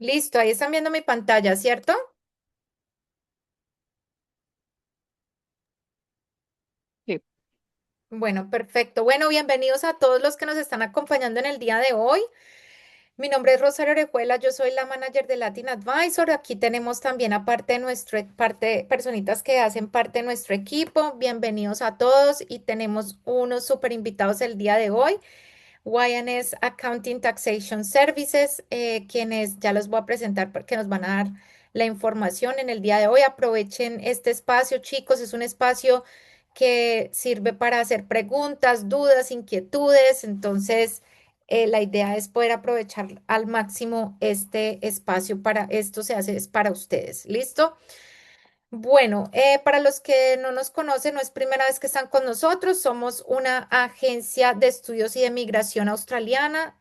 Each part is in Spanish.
Listo, ahí están viendo mi pantalla, ¿cierto? Sí. Bueno, perfecto. Bueno, bienvenidos a todos los que nos están acompañando en el día de hoy. Mi nombre es Rosario Orejuela, yo soy la manager de Latin Advisor. Aquí tenemos también aparte de personitas que hacen parte de nuestro equipo. Bienvenidos a todos y tenemos unos super invitados el día de hoy. YNS Accounting Taxation Services, quienes ya los voy a presentar porque nos van a dar la información en el día de hoy. Aprovechen este espacio, chicos, es un espacio que sirve para hacer preguntas, dudas, inquietudes. Entonces, la idea es poder aprovechar al máximo este espacio para esto se hace es para ustedes. ¿Listo? Bueno, para los que no nos conocen, no es primera vez que están con nosotros, somos una agencia de estudios y de migración australiana.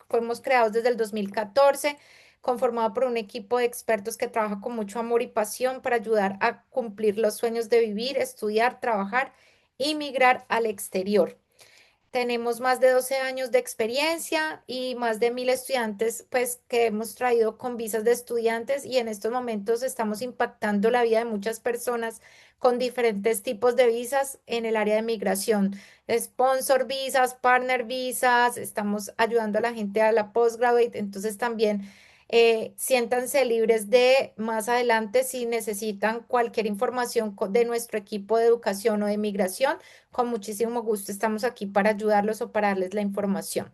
Fuimos creados desde el 2014, conformado por un equipo de expertos que trabaja con mucho amor y pasión para ayudar a cumplir los sueños de vivir, estudiar, trabajar y migrar al exterior. Tenemos más de 12 años de experiencia y más de 1.000 estudiantes, pues, que hemos traído con visas de estudiantes y en estos momentos estamos impactando la vida de muchas personas con diferentes tipos de visas en el área de migración. Sponsor visas, partner visas, estamos ayudando a la gente a la postgraduate, entonces también siéntanse libres de más adelante si necesitan cualquier información de nuestro equipo de educación o de migración, con muchísimo gusto estamos aquí para ayudarlos o para darles la información.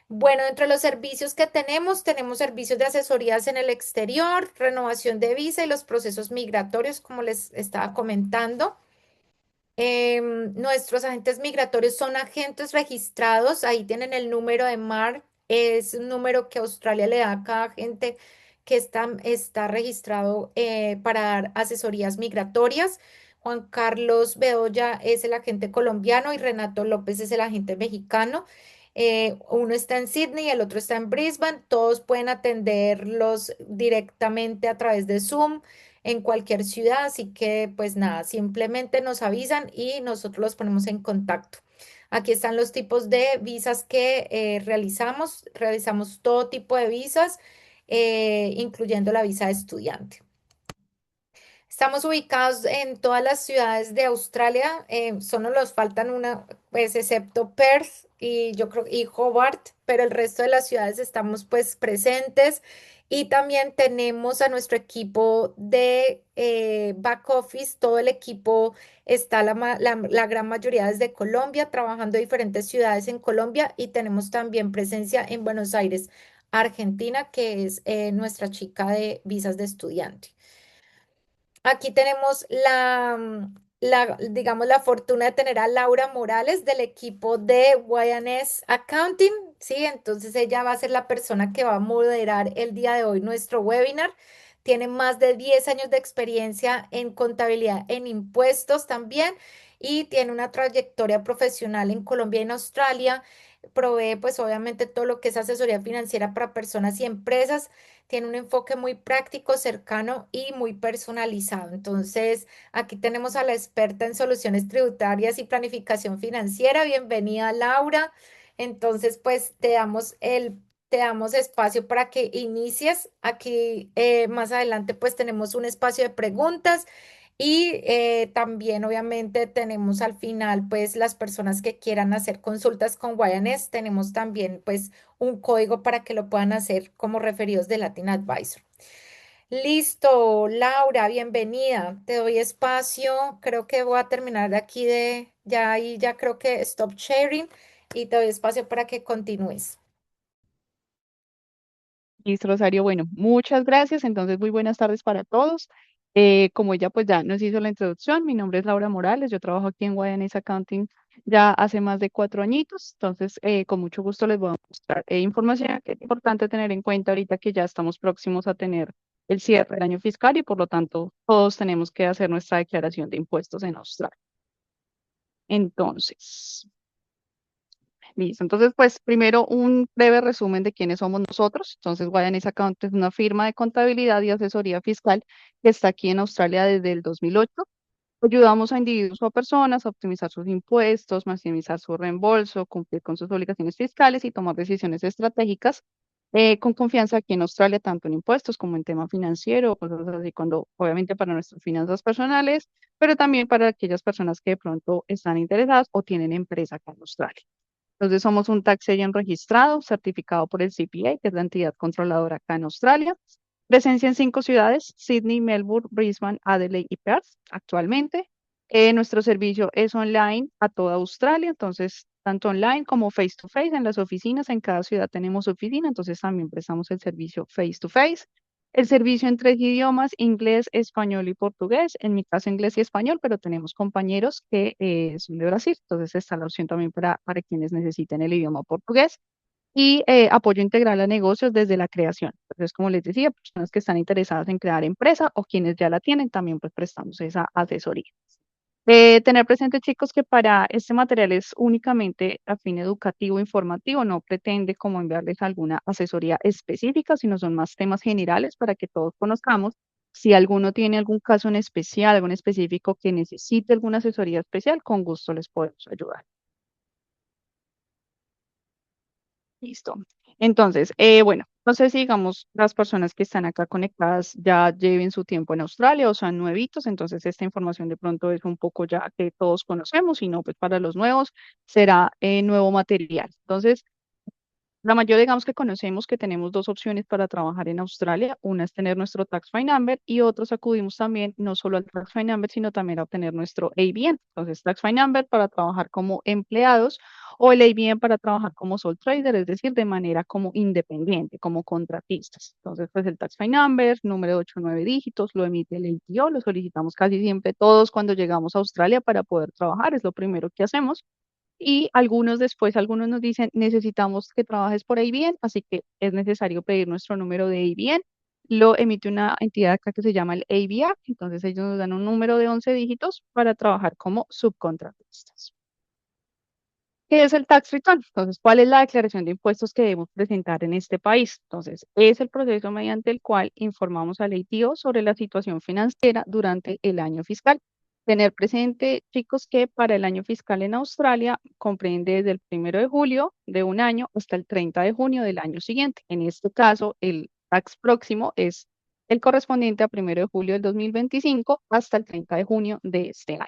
Bueno, entre los servicios que tenemos servicios de asesorías en el exterior, renovación de visa y los procesos migratorios, como les estaba comentando. Nuestros agentes migratorios son agentes registrados, ahí tienen el número de MAR, es un número que Australia le da a cada agente que está registrado para dar asesorías migratorias. Juan Carlos Bedoya es el agente colombiano y Renato López es el agente mexicano. Uno está en Sydney y el otro está en Brisbane. Todos pueden atenderlos directamente a través de Zoom en cualquier ciudad, así que pues nada, simplemente nos avisan y nosotros los ponemos en contacto. Aquí están los tipos de visas que realizamos todo tipo de visas, incluyendo la visa de estudiante. Estamos ubicados en todas las ciudades de Australia, solo nos faltan una, pues excepto Perth y yo creo y Hobart, pero el resto de las ciudades estamos pues presentes y también tenemos a nuestro equipo de back office, todo el equipo está la gran mayoría desde Colombia, trabajando en diferentes ciudades en Colombia y tenemos también presencia en Buenos Aires, Argentina, que es nuestra chica de visas de estudiante. Aquí tenemos digamos, la fortuna de tener a Laura Morales del equipo de YNS Accounting, ¿sí? Entonces ella va a ser la persona que va a moderar el día de hoy nuestro webinar. Tiene más de 10 años de experiencia en contabilidad, en impuestos también, y tiene una trayectoria profesional en Colombia y en Australia. Provee, pues, obviamente todo lo que es asesoría financiera para personas y empresas, tiene un enfoque muy práctico, cercano y muy personalizado. Entonces, aquí tenemos a la experta en soluciones tributarias y planificación financiera. Bienvenida, Laura. Entonces, pues te damos espacio para que inicies. Aquí más adelante, pues tenemos un espacio de preguntas. Y también obviamente tenemos al final pues las personas que quieran hacer consultas con Guayanés, tenemos también pues un código para que lo puedan hacer como referidos de Latin Advisor. Listo, Laura, bienvenida. Te doy espacio. Creo que voy a terminar de aquí de ya y ya creo que stop sharing y te doy espacio para que continúes. Listo, Rosario. Bueno, muchas gracias. Entonces, muy buenas tardes para todos. Como ella pues ya nos hizo la introducción, mi nombre es Laura Morales, yo trabajo aquí en YNS Accounting ya hace más de 4 añitos, entonces con mucho gusto les voy a mostrar información que es importante tener en cuenta ahorita que ya estamos próximos a tener el cierre del año fiscal y por lo tanto todos tenemos que hacer nuestra declaración de impuestos en Australia. Entonces, listo. Entonces, pues primero un breve resumen de quiénes somos nosotros. Entonces, Guayanese Account es una firma de contabilidad y asesoría fiscal que está aquí en Australia desde el 2008. Ayudamos a individuos o a personas a optimizar sus impuestos, maximizar su reembolso, cumplir con sus obligaciones fiscales y tomar decisiones estratégicas con confianza aquí en Australia, tanto en impuestos como en tema financiero, cosas así, cuando, obviamente para nuestras finanzas personales, pero también para aquellas personas que de pronto están interesadas o tienen empresa acá en Australia. Entonces, somos un tax agent registrado, certificado por el CPA, que es la entidad controladora acá en Australia. Presencia en 5 ciudades: Sydney, Melbourne, Brisbane, Adelaide y Perth actualmente. Nuestro servicio es online a toda Australia, entonces tanto online como face to face en las oficinas. En cada ciudad tenemos oficina, entonces también prestamos el servicio face to face. El servicio en 3 idiomas: inglés, español y portugués. En mi caso, inglés y español, pero tenemos compañeros que son de Brasil, entonces está la opción también para quienes necesiten el idioma portugués. Y apoyo integral a negocios desde la creación. Entonces, como les decía, personas que están interesadas en crear empresa o quienes ya la tienen, también pues prestamos esa asesoría. Tener presente, chicos, que para este material es únicamente a fin educativo, informativo, no pretende como enviarles alguna asesoría específica, sino son más temas generales para que todos conozcamos. Si alguno tiene algún caso en especial, algún específico que necesite alguna asesoría especial, con gusto les podemos ayudar. Listo. Entonces, bueno, no sé si digamos las personas que están acá conectadas ya lleven su tiempo en Australia o sean nuevitos, entonces esta información de pronto es un poco ya que todos conocemos, y no, pues para los nuevos será nuevo material. Entonces, la mayoría, digamos que conocemos que tenemos dos opciones para trabajar en Australia. Una es tener nuestro Tax File Number, y otros acudimos también no solo al Tax File Number, sino también a obtener nuestro ABN. Entonces, Tax File Number para trabajar como empleados, o el ABN para trabajar como sole trader, es decir, de manera como independiente, como contratistas. Entonces, pues el Tax File Number, número de 8 o 9 dígitos, lo emite el ATO, lo solicitamos casi siempre todos cuando llegamos a Australia para poder trabajar, es lo primero que hacemos. Y algunos después, algunos nos dicen, necesitamos que trabajes por ABN, así que es necesario pedir nuestro número de ABN. Lo emite una entidad acá que se llama el ABR, entonces ellos nos dan un número de 11 dígitos para trabajar como subcontratistas. ¿Qué es el tax return? Entonces, ¿cuál es la declaración de impuestos que debemos presentar en este país? Entonces, es el proceso mediante el cual informamos al ITO sobre la situación financiera durante el año fiscal. Tener presente, chicos, que para el año fiscal en Australia comprende desde el 1 de julio de un año hasta el 30 de junio del año siguiente. En este caso, el tax próximo es el correspondiente a 1 de julio del 2025 hasta el 30 de junio de este año.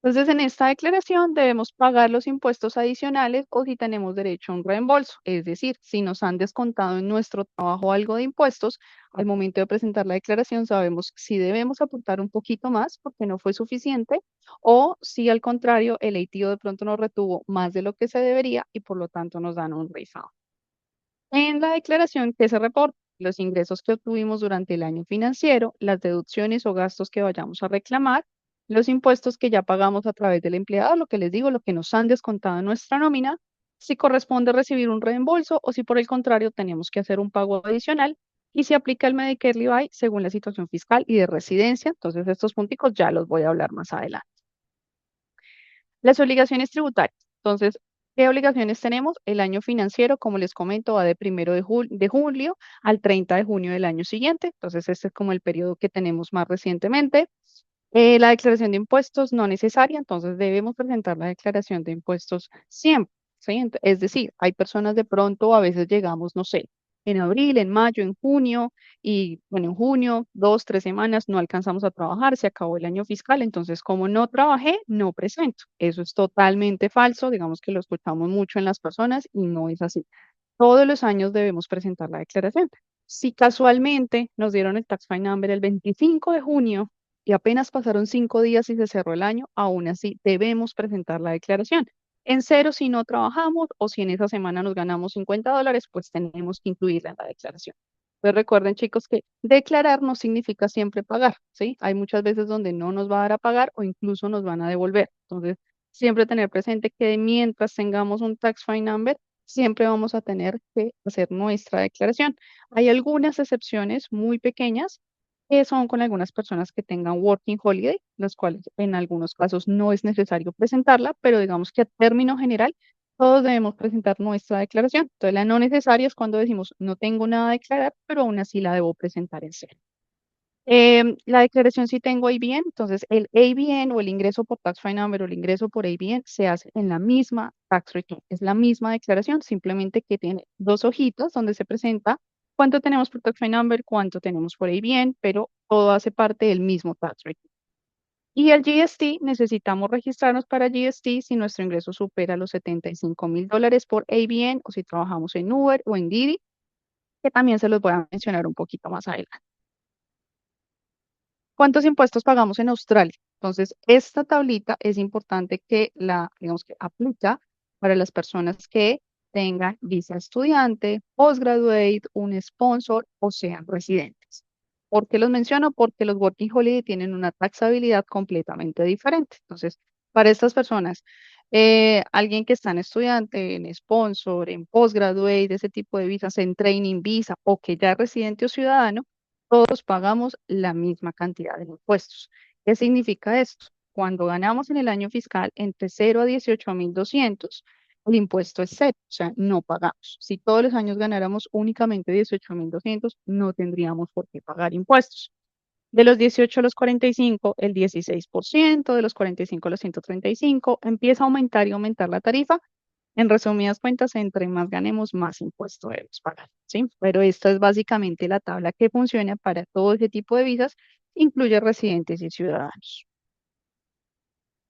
Entonces, en esta declaración debemos pagar los impuestos adicionales o si tenemos derecho a un reembolso. Es decir, si nos han descontado en nuestro trabajo algo de impuestos, al momento de presentar la declaración sabemos si debemos aportar un poquito más porque no fue suficiente, o si al contrario el ATO de pronto nos retuvo más de lo que se debería y por lo tanto nos dan un refund. En la declaración que se reporta los ingresos que obtuvimos durante el año financiero, las deducciones o gastos que vayamos a reclamar, los impuestos que ya pagamos a través del empleado, lo que les digo, lo que nos han descontado en nuestra nómina, si corresponde recibir un reembolso o si por el contrario tenemos que hacer un pago adicional, y si aplica el Medicare Levi según la situación fiscal y de residencia. Entonces, estos punticos ya los voy a hablar más adelante. Las obligaciones tributarias. Entonces, ¿qué obligaciones tenemos? El año financiero, como les comento, va de 1 de julio al 30 de junio del año siguiente. Entonces, este es como el periodo que tenemos más recientemente. La declaración de impuestos no necesaria, entonces debemos presentar la declaración de impuestos siempre, ¿sí? Es decir, hay personas de pronto, a veces llegamos, no sé, en abril, en mayo, en junio, y bueno, en junio, 2, 3 semanas, no alcanzamos a trabajar, se acabó el año fiscal, entonces como no trabajé, no presento. Eso es totalmente falso, digamos que lo escuchamos mucho en las personas y no es así. Todos los años debemos presentar la declaración. Si casualmente nos dieron el Tax File Number el 25 de junio y apenas pasaron 5 días y se cerró el año, aún así debemos presentar la declaración. En cero si no trabajamos, o si en esa semana nos ganamos $50, pues tenemos que incluirla en la declaración. Pues recuerden, chicos, que declarar no significa siempre pagar, ¿sí? Hay muchas veces donde no nos va a dar a pagar o incluso nos van a devolver. Entonces, siempre tener presente que mientras tengamos un Tax File Number, siempre vamos a tener que hacer nuestra declaración. Hay algunas excepciones muy pequeñas que son con algunas personas que tengan Working Holiday, las cuales en algunos casos no es necesario presentarla, pero digamos que a término general todos debemos presentar nuestra declaración. Entonces, la no necesaria es cuando decimos no tengo nada a declarar, pero aún así la debo presentar en serio. La declaración sí tengo ABN, entonces el ABN o el ingreso por Tax Free Number o el ingreso por ABN se hace en la misma tax return, es la misma declaración, simplemente que tiene dos hojitas donde se presenta cuánto tenemos por Tax Free Number, cuánto tenemos por ABN, pero todo hace parte del mismo tax return. Y el GST, necesitamos registrarnos para GST si nuestro ingreso supera los $75,000 por ABN o si trabajamos en Uber o en Didi, que también se los voy a mencionar un poquito más adelante. ¿Cuántos impuestos pagamos en Australia? Entonces, esta tablita es importante que la, digamos que aplica para las personas que tengan visa estudiante, postgraduate, un sponsor o sean residentes. ¿Por qué los menciono? Porque los Working Holiday tienen una taxabilidad completamente diferente. Entonces, para estas personas, alguien que está en estudiante, en sponsor, en postgraduate, ese tipo de visas, en training visa o que ya es residente o ciudadano, todos pagamos la misma cantidad de impuestos. ¿Qué significa esto? Cuando ganamos en el año fiscal entre 0 a 18,200, el impuesto es cero, o sea, no pagamos. Si todos los años ganáramos únicamente 18,200, no tendríamos por qué pagar impuestos. De los 18 a los 45, el 16%, de los 45 a los 135, empieza a aumentar y aumentar la tarifa. En resumidas cuentas, entre más ganemos, más impuestos debemos pagar, ¿sí? Pero esta es básicamente la tabla que funciona para todo ese tipo de visas, incluye residentes y ciudadanos.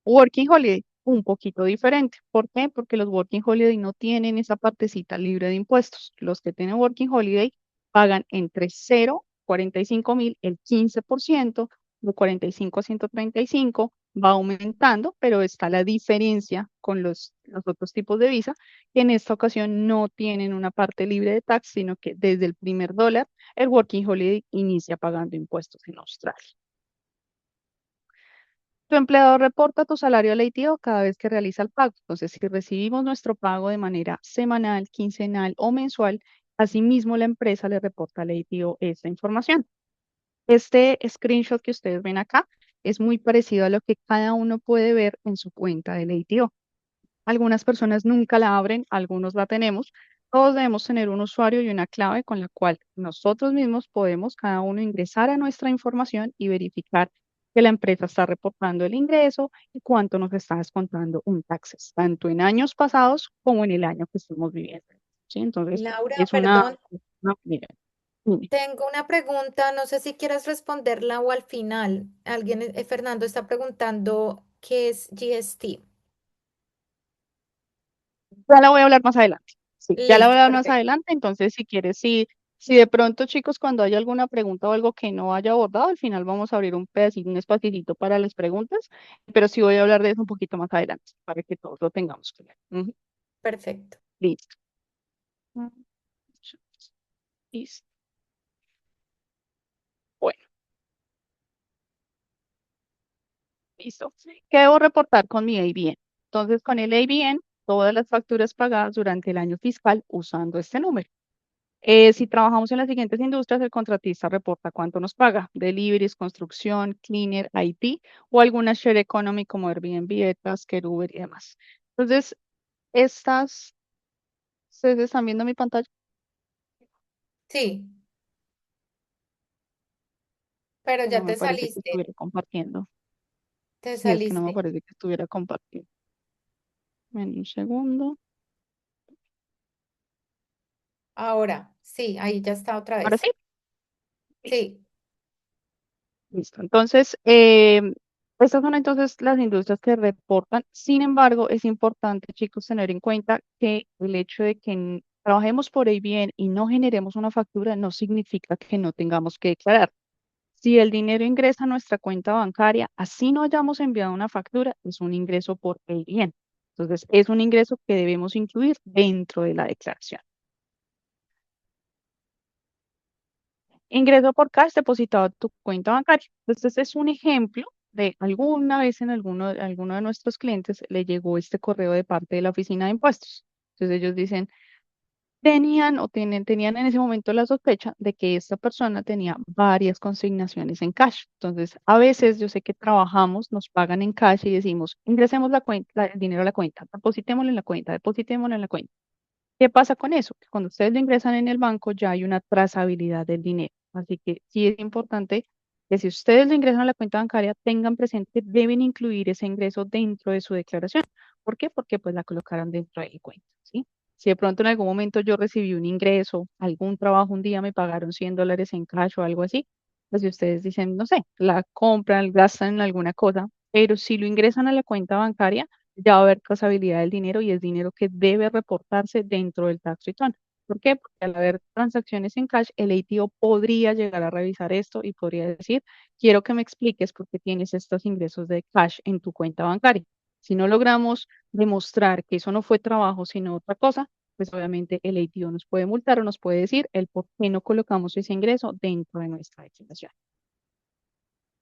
Working Holiday, un poquito diferente. ¿Por qué? Porque los Working Holiday no tienen esa partecita libre de impuestos. Los que tienen Working Holiday pagan entre 0, 45,000, el 15%, de 45 a 135, va aumentando, pero está la diferencia con los otros tipos de visa, que en esta ocasión no tienen una parte libre de tax, sino que desde el primer dólar, el Working Holiday inicia pagando impuestos en Australia. Tu empleador reporta tu salario al ATO cada vez que realiza el pago. Entonces, si recibimos nuestro pago de manera semanal, quincenal o mensual, asimismo la empresa le reporta al ATO esta información. Este screenshot que ustedes ven acá es muy parecido a lo que cada uno puede ver en su cuenta del ATO. Algunas personas nunca la abren, algunos la tenemos. Todos debemos tener un usuario y una clave con la cual nosotros mismos podemos cada uno ingresar a nuestra información y verificar que la empresa está reportando el ingreso y cuánto nos está descontando un taxes, tanto en años pasados como en el año que estamos viviendo. ¿Sí? Entonces, Laura, es perdón, mira, dime. tengo una pregunta, no sé si quieres responderla o al final. Alguien, Fernando está preguntando qué es GST. Ya la voy a hablar más adelante. Sí, ya la voy Listo, a hablar más perfecto. adelante. Entonces, si quieres, si de pronto, chicos, cuando haya alguna pregunta o algo que no haya abordado, al final vamos a abrir un pedacito, un espacito para las preguntas, pero sí voy a hablar de eso un poquito más adelante, para que todos lo tengamos claro. Ujú. Perfecto. Listo. Mm, Listo. Bueno, listo. ¿Qué debo reportar con mi ABN? Entonces, con el ABN, todas las facturas pagadas durante el año fiscal usando este número. Si trabajamos en las siguientes industrias, el contratista reporta cuánto nos paga: deliveries, construcción, cleaner, IT o alguna share economy como Airbnb, Tasker, Uber y demás. Entonces, estas, ¿ustedes están viendo mi pantalla? Sí, pero Que no ya me te parece que saliste, estuviera compartiendo. te Sí, es que no me saliste. parece que estuviera compartiendo. En un segundo. Ahora, sí, ahí ya está otra Ahora vez. sí. Sí, Listo. Entonces, estas son entonces las industrias que reportan. Sin embargo, es importante, chicos, tener en cuenta que el hecho de que trabajemos por ahí bien y no generemos una factura no significa que no tengamos que declarar. Si el dinero ingresa a nuestra cuenta bancaria, así no hayamos enviado una factura, es un ingreso por el bien. Entonces, es un ingreso que debemos incluir dentro de la declaración. Ingreso por cash depositado a tu cuenta bancaria. Entonces, este es un ejemplo de alguna vez en alguno de nuestros clientes le llegó este correo de parte de la oficina de impuestos. Entonces, ellos dicen, tenían en ese momento la sospecha de que esta persona tenía varias consignaciones en cash. Entonces, a veces yo sé que trabajamos, nos pagan en cash y decimos, ingresemos la cuenta, el dinero a la cuenta, depositémoslo en la cuenta, depositémoslo en la cuenta. ¿Qué pasa con eso? Que cuando ustedes lo ingresan en el banco ya hay una trazabilidad del dinero. Así que sí es importante. que si ustedes lo ingresan a la cuenta bancaria, tengan presente que deben incluir ese ingreso dentro de su declaración. ¿Por qué? Porque pues la colocaron dentro de la cuenta, ¿sí? Si de pronto en algún momento yo recibí un ingreso, algún trabajo, un día me pagaron $100 en cash o algo así, pues si ustedes dicen, no sé, la compran, gastan en alguna cosa, pero si lo ingresan a la cuenta bancaria, ya va a haber trazabilidad del dinero y es dinero que debe reportarse dentro del tax return. ¿Por qué? Porque al haber transacciones en cash, el ATO podría llegar a revisar esto y podría decir, quiero que me expliques por qué tienes estos ingresos de cash en tu cuenta bancaria. Si no logramos demostrar que eso no fue trabajo, sino otra cosa, pues obviamente el ATO nos puede multar o nos puede decir el por qué no colocamos ese ingreso dentro de nuestra declaración.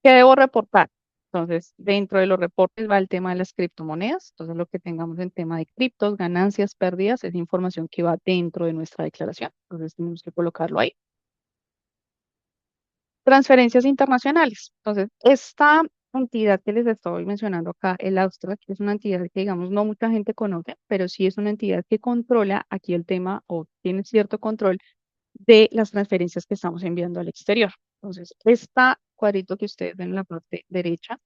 ¿Qué debo reportar? Entonces, dentro de los reportes va el tema de las criptomonedas. Entonces, lo que tengamos en tema de criptos, ganancias, pérdidas, es información que va dentro de nuestra declaración. Entonces, tenemos que colocarlo ahí. Transferencias internacionales. Entonces, esta entidad que les estoy mencionando acá, el Austria, que es una entidad que, digamos, no mucha gente conoce, pero sí es una entidad que controla aquí el tema o tiene cierto control de las transferencias que estamos enviando al exterior. Entonces, esta cuadrito que ustedes ven en la parte derecha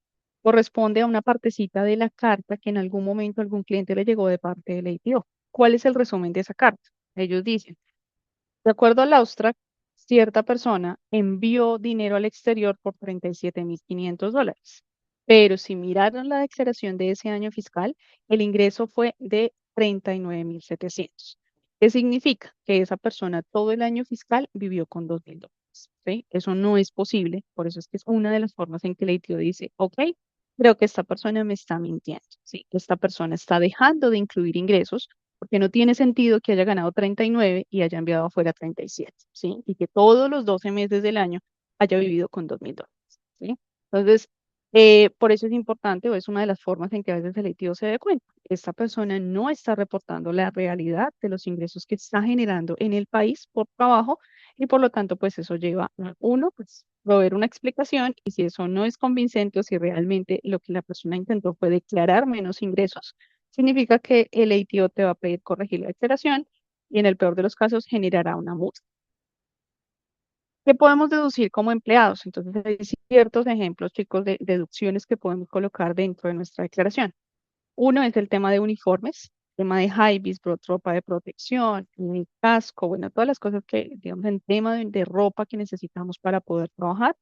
corresponde a una partecita de la carta que en algún momento algún cliente le llegó de parte del ATO. ¿Cuál es el resumen de esa carta? Ellos dicen, de acuerdo al Austra, cierta persona envió dinero al exterior por $37,500. Pero si miraron la declaración de ese año fiscal, el ingreso fue de 39,700. ¿Qué significa? Que esa persona todo el año fiscal vivió con $2,000. ¿Sí? Eso no es posible. Por eso es que es una de las formas en que el ITO dice, ok, creo que esta persona me está mintiendo. ¿Sí? Esta persona está dejando de incluir ingresos porque no tiene sentido que haya ganado 39 y haya enviado afuera 37, ¿sí? Y que todos los 12 meses del año haya vivido con $2,000, ¿sí? Entonces, por eso es importante, o es una de las formas en que a veces el ITO se dé cuenta. Esta persona no está reportando la realidad de los ingresos que está generando en el país por trabajo y por lo tanto, pues eso lleva a uno, pues proveer una explicación y si eso no es convincente o si realmente lo que la persona intentó fue declarar menos ingresos, significa que el ATO te va a pedir corregir la declaración y en el peor de los casos generará una multa. ¿Qué podemos deducir como empleados? Entonces hay ciertos ejemplos, chicos, de deducciones que podemos colocar dentro de nuestra declaración. Uno es el tema de uniformes, tema de high vis, ropa de protección, casco, bueno, todas las cosas que, digamos, en tema de ropa que necesitamos para poder trabajar.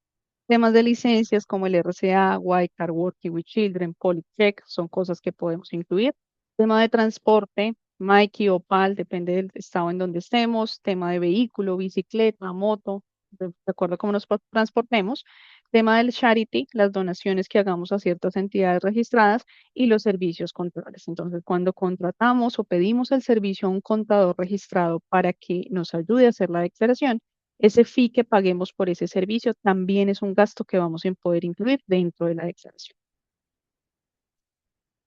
Temas de licencias como el RCA, White Card Working with Children, Polycheck, son cosas que podemos incluir. Tema de transporte, Mikey o PAL, depende del estado en donde estemos. Tema de vehículo, bicicleta, moto, de acuerdo a cómo nos transportemos. Tema del charity, las donaciones que hagamos a ciertas entidades registradas y los servicios contables. Entonces, cuando contratamos o pedimos el servicio a un contador registrado para que nos ayude a hacer la declaración, ese fee que paguemos por ese servicio también es un gasto que vamos a poder incluir dentro de la declaración.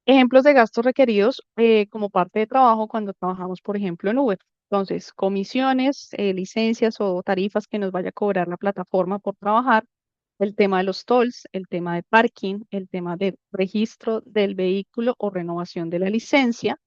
Ejemplos de gastos requeridos como parte de trabajo cuando trabajamos, por ejemplo, en Uber. Entonces, comisiones, licencias o tarifas que nos vaya a cobrar la plataforma por trabajar, el tema de los tolls, el tema de parking, el tema de registro del vehículo o renovación de la licencia,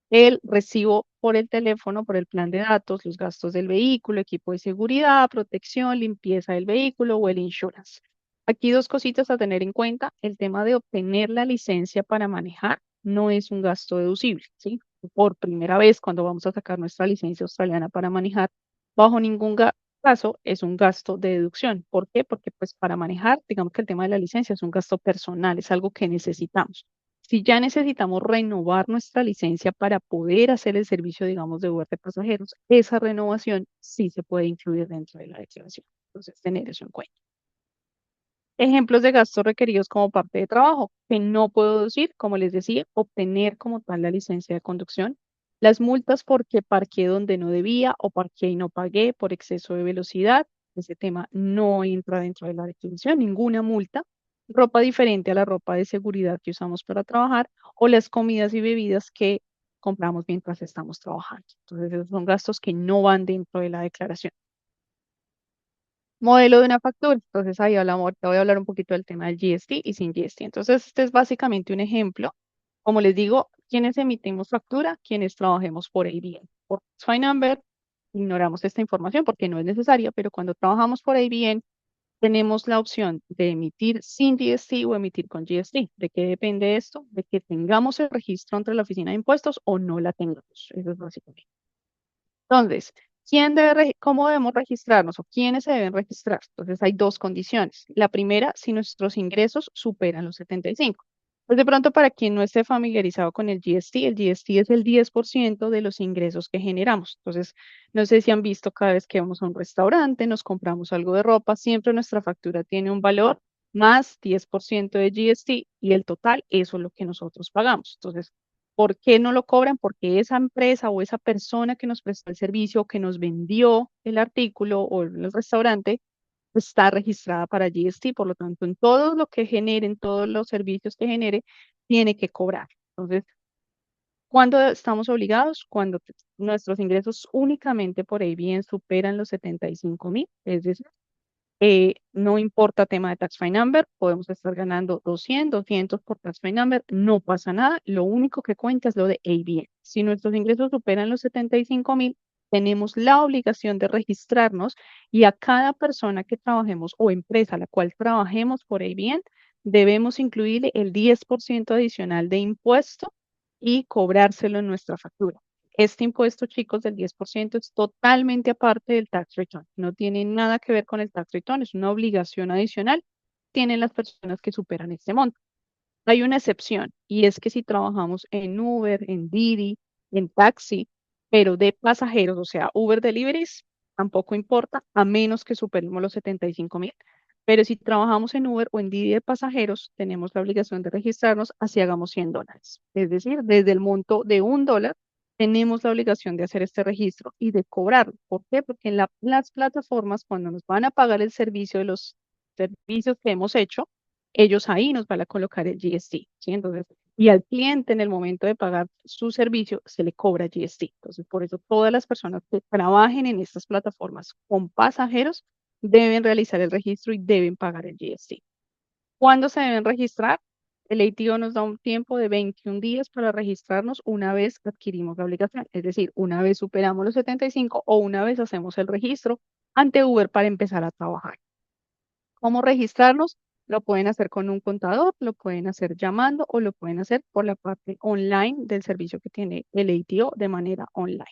el recibo por el teléfono, por el plan de datos, los gastos del vehículo, equipo de seguridad, protección, limpieza del vehículo o el insurance. Aquí dos cositas a tener en cuenta. El tema de obtener la licencia para manejar no es un gasto deducible, ¿sí? Por primera vez cuando vamos a sacar nuestra licencia australiana para manejar, bajo ningún caso es un gasto de deducción. ¿Por qué? Porque pues para manejar, digamos que el tema de la licencia es un gasto personal, es algo que necesitamos. Si ya necesitamos renovar nuestra licencia para poder hacer el servicio, digamos, de Uber de pasajeros, esa renovación sí se puede incluir dentro de la declaración. Entonces, tener eso en cuenta. Ejemplos de gastos requeridos como parte de trabajo, que no puedo decir, como les decía, obtener como tal la licencia de conducción, las multas porque parqué donde no debía o parqué y no pagué por exceso de velocidad, ese tema no entra dentro de la declaración, ninguna multa, ropa diferente a la ropa de seguridad que usamos para trabajar o las comidas y bebidas que compramos mientras estamos trabajando. Entonces, esos son gastos que no van dentro de la declaración. Modelo de una factura. Entonces ahí hablamos, te voy a hablar un poquito del tema del GST y sin GST. Entonces, este es básicamente un ejemplo. Como les digo, quienes emitimos factura, quienes trabajemos por ABN. Por SWI number, ignoramos esta información porque no es necesaria, pero cuando trabajamos por ABN, tenemos la opción de emitir sin GST o emitir con GST. ¿De qué depende esto? De que tengamos el registro entre la oficina de impuestos o no la tengamos. Eso es básicamente. Entonces, ¿cómo debemos registrarnos o quiénes se deben registrar? Entonces, hay dos condiciones. La primera, si nuestros ingresos superan los 75. Pues de pronto, para quien no esté familiarizado con el GST es el 10% de los ingresos que generamos. Entonces, no sé si han visto cada vez que vamos a un restaurante, nos compramos algo de ropa, siempre nuestra factura tiene un valor más 10% de GST y el total, eso es lo que nosotros pagamos. Entonces, ¿por qué no lo cobran? Porque esa empresa o esa persona que nos prestó el servicio o que nos vendió el artículo o el restaurante está registrada para GST, por lo tanto, en todo lo que genere, en todos los servicios que genere, tiene que cobrar. Entonces, ¿cuándo estamos obligados? Cuando nuestros ingresos únicamente por ahí bien superan los 75.000, es decir, no importa tema de Tax Free Number, podemos estar ganando 200 por Tax Free Number, no pasa nada, lo único que cuenta es lo de ABN. Si nuestros ingresos superan los 75.000, tenemos la obligación de registrarnos y a cada persona que trabajemos o empresa a la cual trabajemos por ABN, debemos incluirle el 10% adicional de impuesto y cobrárselo en nuestra factura. Este impuesto, chicos, del 10% es totalmente aparte del tax return. No tiene nada que ver con el tax return, es una obligación adicional. Tienen las personas que superan este monto. Hay una excepción y es que si trabajamos en Uber, en Didi, en taxi, pero de pasajeros, o sea, Uber Deliveries, tampoco importa, a menos que superemos los 75.000. Pero si trabajamos en Uber o en Didi de pasajeros, tenemos la obligación de registrarnos así hagamos $100. Es decir, desde el monto de $1, tenemos la obligación de hacer este registro y de cobrarlo. ¿Por qué? Porque en las plataformas, cuando nos van a pagar el servicio de los servicios que hemos hecho, ellos ahí nos van a colocar el GST, ¿sí? Entonces, y al cliente en el momento de pagar su servicio se le cobra GST. Entonces, por eso todas las personas que trabajen en estas plataformas con pasajeros deben realizar el registro y deben pagar el GST. ¿Cuándo se deben registrar? El ATO nos da un tiempo de 21 días para registrarnos una vez adquirimos la obligación, es decir, una vez superamos los 75 o una vez hacemos el registro ante Uber para empezar a trabajar. ¿Cómo registrarnos? Lo pueden hacer con un contador, lo pueden hacer llamando o lo pueden hacer por la parte online del servicio que tiene el ATO de manera online.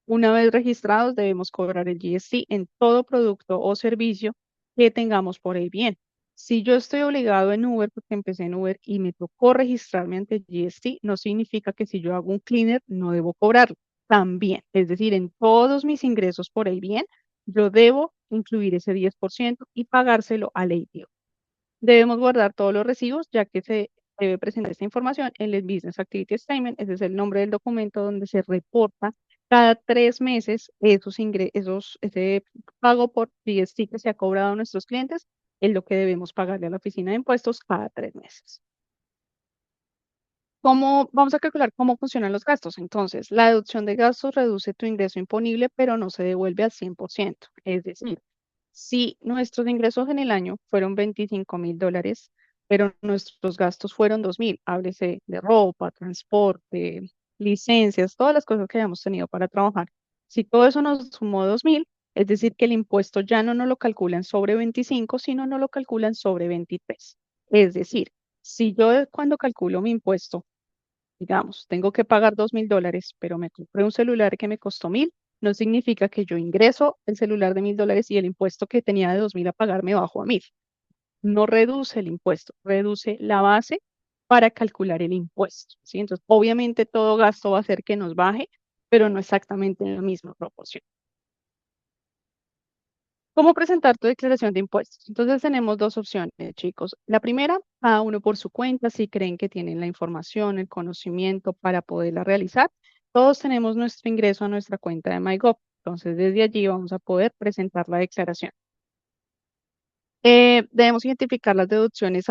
Una vez registrados, debemos cobrar el GST en todo producto o servicio que tengamos por ahí bien. Si yo estoy obligado en Uber, porque empecé en Uber y me tocó registrarme ante el GST, no significa que si yo hago un cleaner no debo cobrarlo. También, es decir, en todos mis ingresos por ahí bien, yo debo incluir ese 10% y pagárselo al ATO. Debemos guardar todos los recibos, ya que se debe presentar esta información en el Business Activity Statement. Ese es el nombre del documento donde se reporta cada 3 meses ese pago por GST que se ha cobrado a nuestros clientes, es lo que debemos pagarle a la oficina de impuestos cada 3 meses. Vamos a calcular cómo funcionan los gastos? Entonces, la deducción de gastos reduce tu ingreso imponible, pero no se devuelve al 100%. Es decir, si nuestros ingresos en el año fueron $25.000, pero nuestros gastos fueron 2.000, háblese de ropa, transporte, licencias, todas las cosas que hayamos tenido para trabajar. Si todo eso nos sumó 2.000, es decir, que el impuesto ya no nos lo calculan sobre 25, sino nos lo calculan sobre 23. Es decir, si yo cuando calculo mi impuesto, digamos, tengo que pagar $2.000, pero me compré un celular que me costó 1.000, no significa que yo ingreso el celular de $1.000 y el impuesto que tenía de 2.000 a pagar me bajo a 1.000. No reduce el impuesto, reduce la base para calcular el impuesto, ¿sí? Entonces, obviamente todo gasto va a hacer que nos baje, pero no exactamente en la misma proporción. ¿Cómo presentar tu declaración de impuestos? Entonces tenemos dos opciones, chicos. La primera, cada uno por su cuenta, si creen que tienen la información, el conocimiento para poderla realizar. Todos tenemos nuestro ingreso a nuestra cuenta de MyGov. Entonces desde allí vamos a poder presentar la declaración. Debemos identificar las deducciones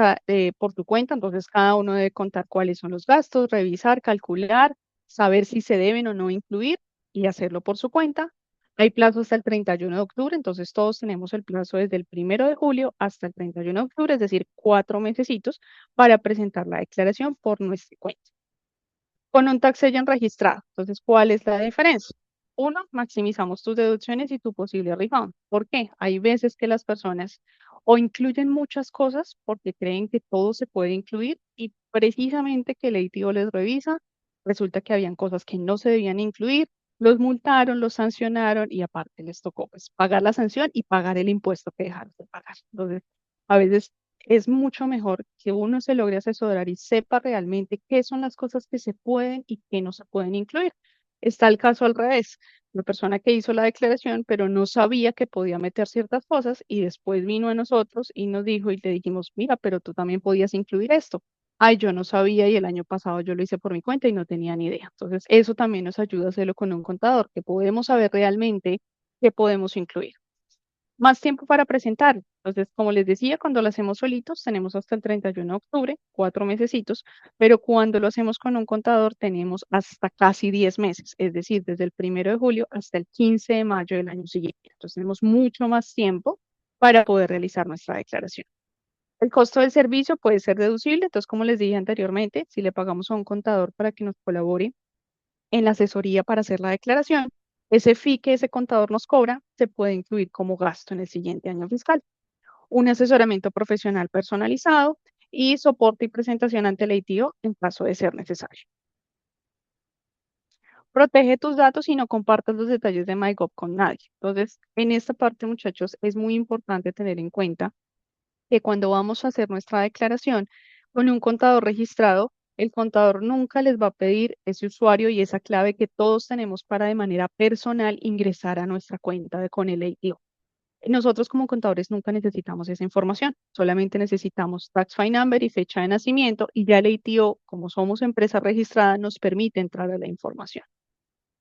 por tu cuenta, entonces cada uno debe contar cuáles son los gastos, revisar, calcular, saber si se deben o no incluir y hacerlo por su cuenta. Hay plazo hasta el 31 de octubre, entonces todos tenemos el plazo desde el 1 de julio hasta el 31 de octubre, es decir, 4 mesecitos para presentar la declaración por nuestra cuenta con un tax agent registrado. Entonces, ¿cuál es la diferencia? Uno, maximizamos tus deducciones y tu posible refund. ¿Por qué? Hay veces que las personas o incluyen muchas cosas porque creen que todo se puede incluir y precisamente que el ATO les revisa, resulta que habían cosas que no se debían incluir, los multaron, los sancionaron y aparte les tocó pues pagar la sanción y pagar el impuesto que dejaron de pagar. Entonces, a veces es mucho mejor que uno se logre asesorar y sepa realmente qué son las cosas que se pueden y qué no se pueden incluir. Está el caso al revés, la persona que hizo la declaración, pero no sabía que podía meter ciertas cosas y después vino a nosotros y nos dijo y le dijimos, mira, pero tú también podías incluir esto. Ay, yo no sabía y el año pasado yo lo hice por mi cuenta y no tenía ni idea. Entonces, eso también nos ayuda a hacerlo con un contador, que podemos saber realmente qué podemos incluir. Más tiempo para presentar. Entonces, como les decía, cuando lo hacemos solitos, tenemos hasta el 31 de octubre, 4 mesecitos, pero cuando lo hacemos con un contador, tenemos hasta casi 10 meses, es decir, desde el 1 de julio hasta el 15 de mayo del año siguiente. Entonces, tenemos mucho más tiempo para poder realizar nuestra declaración. El costo del servicio puede ser deducible, entonces, como les dije anteriormente, si le pagamos a un contador para que nos colabore en la asesoría para hacer la declaración, ese fee que ese contador nos cobra se puede incluir como gasto en el siguiente año fiscal. Un asesoramiento profesional personalizado y soporte y presentación ante el ITO en caso de ser necesario. Protege tus datos y no compartas los detalles de MyGov con nadie. Entonces, en esta parte, muchachos, es muy importante tener en cuenta que cuando vamos a hacer nuestra declaración con un contador registrado, el contador nunca les va a pedir ese usuario y esa clave que todos tenemos para de manera personal ingresar a nuestra cuenta de con el ATO. Nosotros como contadores nunca necesitamos esa información, solamente necesitamos Tax File Number y fecha de nacimiento y ya el ATO, como somos empresa registrada, nos permite entrar a la información.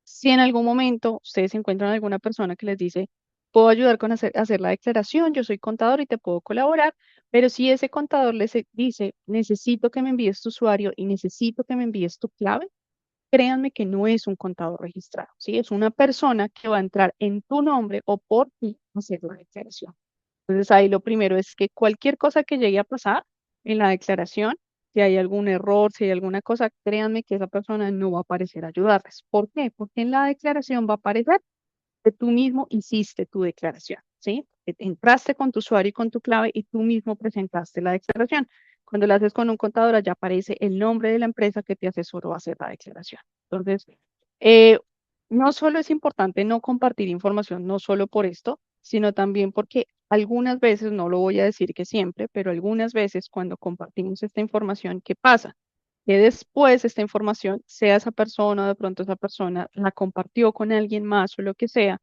Si en algún momento ustedes encuentran alguna persona que les dice, puedo ayudar con hacer la declaración, yo soy contador y te puedo colaborar, pero si ese contador les dice, necesito que me envíes tu usuario y necesito que me envíes tu clave, créanme que no es un contador registrado, ¿sí? Es una persona que va a entrar en tu nombre o por ti a hacer la declaración. Entonces ahí lo primero es que cualquier cosa que llegue a pasar en la declaración, si hay algún error, si hay alguna cosa, créanme que esa persona no va a aparecer a ayudarles. ¿Por qué? Porque en la declaración va a aparecer que tú mismo hiciste tu declaración, ¿sí? Que entraste con tu usuario y con tu clave y tú mismo presentaste la declaración. Cuando la haces con un contador, allá aparece el nombre de la empresa que te asesoró a hacer la declaración. Entonces, eh, no solo es importante no compartir información, no solo por esto, sino también porque algunas veces, no lo voy a decir que siempre, pero algunas veces cuando compartimos esta información, ¿qué pasa? Que después esta información, sea esa persona o de pronto esa persona la compartió con alguien más o lo que sea,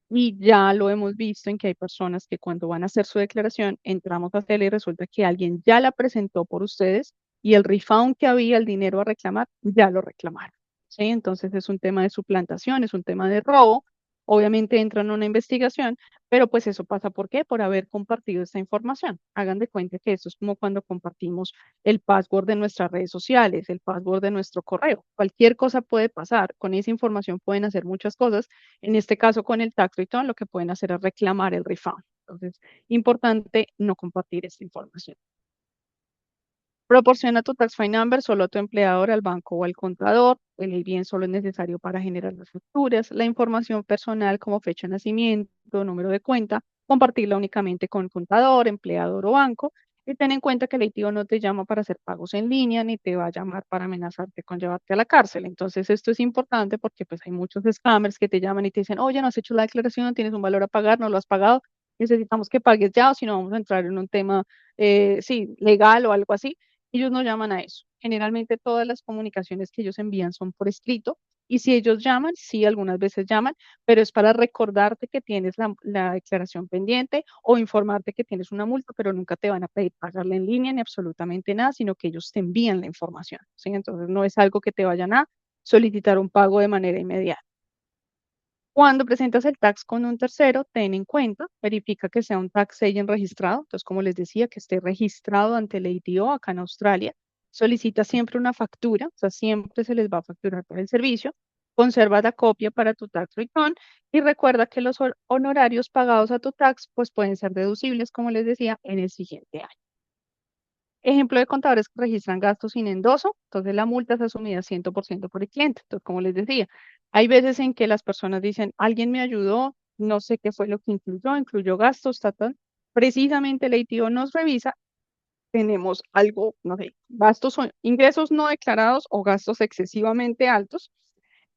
y ya lo hemos visto en que hay personas que cuando van a hacer su declaración, entramos a tele y resulta que alguien ya la presentó por ustedes y el refund que había, el dinero a reclamar, ya lo reclamaron. ¿Sí? Entonces es un tema de suplantación, es un tema de robo. Obviamente entra en una investigación, pero pues eso pasa ¿por qué? Por haber compartido esta información. Hagan de cuenta que esto es como cuando compartimos el password de nuestras redes sociales, el password de nuestro correo. Cualquier cosa puede pasar. Con esa información pueden hacer muchas cosas. En este caso, con el tax return, lo que pueden hacer es reclamar el refund. Entonces, importante no compartir esta información. Proporciona tu tax file number solo a tu empleador, al banco o al contador. El bien solo es necesario para generar las facturas. La información personal como fecha de nacimiento, número de cuenta, compartirla únicamente con contador, empleador o banco. Y ten en cuenta que el ITO no te llama para hacer pagos en línea ni te va a llamar para amenazarte con llevarte a la cárcel. Entonces, esto es importante porque pues hay muchos scammers que te llaman y te dicen, oye, no has hecho la declaración, tienes un valor a pagar, no lo has pagado, necesitamos que pagues ya o si no vamos a entrar en un tema, sí, legal o algo así. Ellos no llaman a eso. Generalmente todas las comunicaciones que ellos envían son por escrito y si ellos llaman, sí, algunas veces llaman, pero es para recordarte que tienes la declaración pendiente o informarte que tienes una multa, pero nunca te van a pedir pagarla en línea ni absolutamente nada, sino que ellos te envían la información, ¿sí? Entonces no es algo que te vayan a solicitar un pago de manera inmediata. Cuando presentas el tax con un tercero, ten en cuenta, verifica que sea un tax agent registrado. Entonces, como les decía, que esté registrado ante el ATO acá en Australia. Solicita siempre una factura, o sea, siempre se les va a facturar por el servicio. Conserva la copia para tu tax return y recuerda que los honorarios pagados a tu tax pues pueden ser deducibles, como les decía, en el siguiente año. Ejemplo de contadores que registran gastos sin endoso, entonces la multa es asumida 100% por el cliente. Entonces, como les decía, hay veces en que las personas dicen, alguien me ayudó, no sé qué fue lo que incluyó gastos, ta, ta. precisamente el ATO nos revisa, tenemos algo, no sé, gastos o ingresos no declarados o gastos excesivamente altos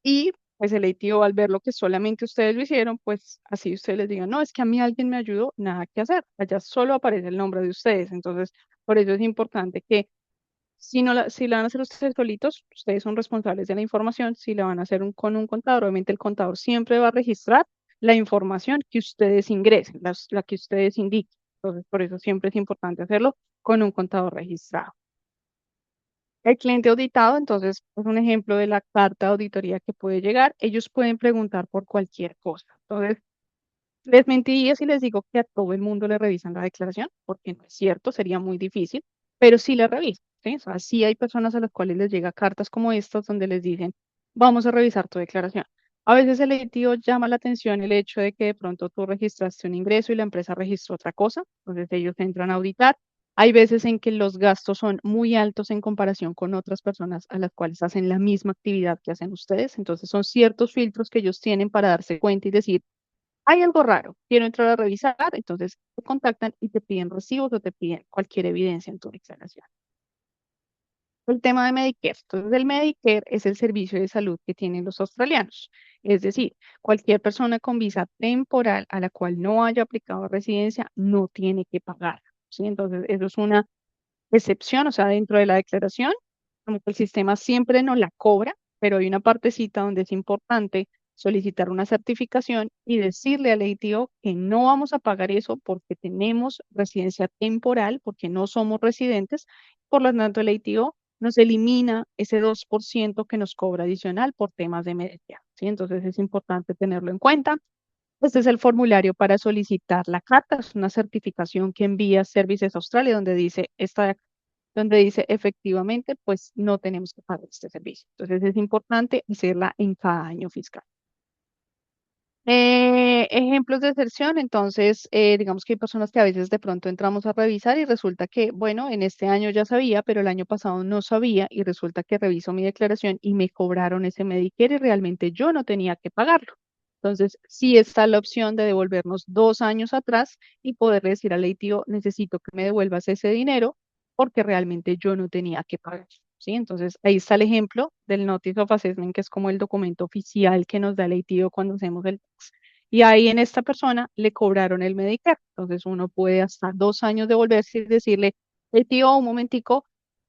y pues el ATO al ver lo que solamente ustedes lo hicieron, pues así ustedes les digan, no, es que a mí alguien me ayudó, nada que hacer, allá solo aparece el nombre de ustedes. Entonces, por eso es importante que si, no la, si la van a hacer ustedes solitos, ustedes son responsables de la información. Si la van a hacer con un contador, obviamente el contador siempre va a registrar la información que ustedes ingresen, la que ustedes indiquen. Entonces, por eso siempre es importante hacerlo con un contador registrado. El cliente auditado, entonces, es un ejemplo de la carta de auditoría que puede llegar. Ellos pueden preguntar por cualquier cosa. Entonces, les mentiría si les digo que a todo el mundo le revisan la declaración, porque no es cierto, sería muy difícil, pero sí le revisan, ¿sí? O sea, sí hay personas a las cuales les llega cartas como estas donde les dicen, vamos a revisar tu declaración. A veces el editivo llama la atención el hecho de que de pronto tú registraste un ingreso y la empresa registró otra cosa, entonces ellos entran a auditar. Hay veces en que los gastos son muy altos en comparación con otras personas a las cuales hacen la misma actividad que hacen ustedes, entonces son ciertos filtros que ellos tienen para darse cuenta y decir, hay algo raro, quiero entrar a revisar, entonces te contactan y te piden recibos o te piden cualquier evidencia en tu declaración. El tema de Medicare. Entonces, el Medicare es el servicio de salud que tienen los australianos. Es decir, cualquier persona con visa temporal a la cual no haya aplicado residencia no tiene que pagar. ¿Sí? Entonces, eso es una excepción, o sea, dentro de la declaración, como que el sistema siempre nos la cobra, pero hay una partecita donde es importante solicitar una certificación y decirle al ATO que no vamos a pagar eso porque tenemos residencia temporal, porque no somos residentes, por lo tanto el ATO nos elimina ese 2% que nos cobra adicional por temas de Medicare, ¿sí? Entonces es importante tenerlo en cuenta. Este es el formulario para solicitar la carta, es una certificación que envía Services Australia donde dice efectivamente, pues no tenemos que pagar este servicio. Entonces es importante hacerla en cada año fiscal. Ejemplos de excepción, entonces, digamos que hay personas que a veces de pronto entramos a revisar y resulta que, bueno, en este año ya sabía, pero el año pasado no sabía y resulta que reviso mi declaración y me cobraron ese Medicare y realmente yo no tenía que pagarlo. Entonces, sí está la opción de devolvernos 2 años atrás y poder decir al ATO, necesito que me devuelvas ese dinero porque realmente yo no tenía que pagar. ¿Sí? Entonces, ahí está el ejemplo del Notice of Assessment, que es como el documento oficial que nos da el ATO cuando hacemos el tax. Y ahí en esta persona le cobraron el Medicare. Entonces, uno puede hasta 2 años devolverse y decirle, ATO, un momentico,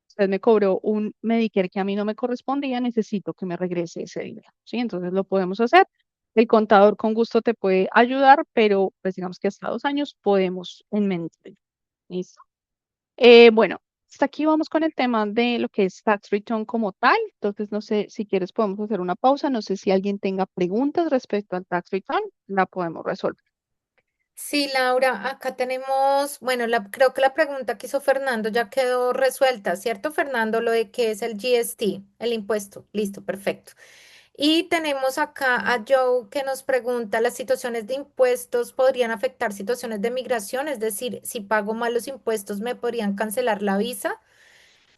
usted me cobró un Medicare que a mí no me correspondía, necesito que me regrese ese dinero. ¿Sí? Entonces, lo podemos hacer. El contador con gusto te puede ayudar, pero pues digamos que hasta 2 años podemos enmendarlo. ¿Listo? Bueno, hasta aquí vamos con el tema de lo que es tax return como tal. Entonces, no sé si quieres, podemos hacer una pausa. No sé si alguien tenga preguntas respecto al tax return, la podemos resolver. Sí, Laura, acá tenemos, bueno, creo que la pregunta que hizo Fernando ya quedó resuelta, ¿cierto, Fernando? Lo de qué es el GST, el impuesto. Listo, perfecto. Y tenemos acá a Joe que nos pregunta, ¿las situaciones de impuestos podrían afectar situaciones de migración? Es decir, si pago mal los impuestos, ¿me podrían cancelar la visa?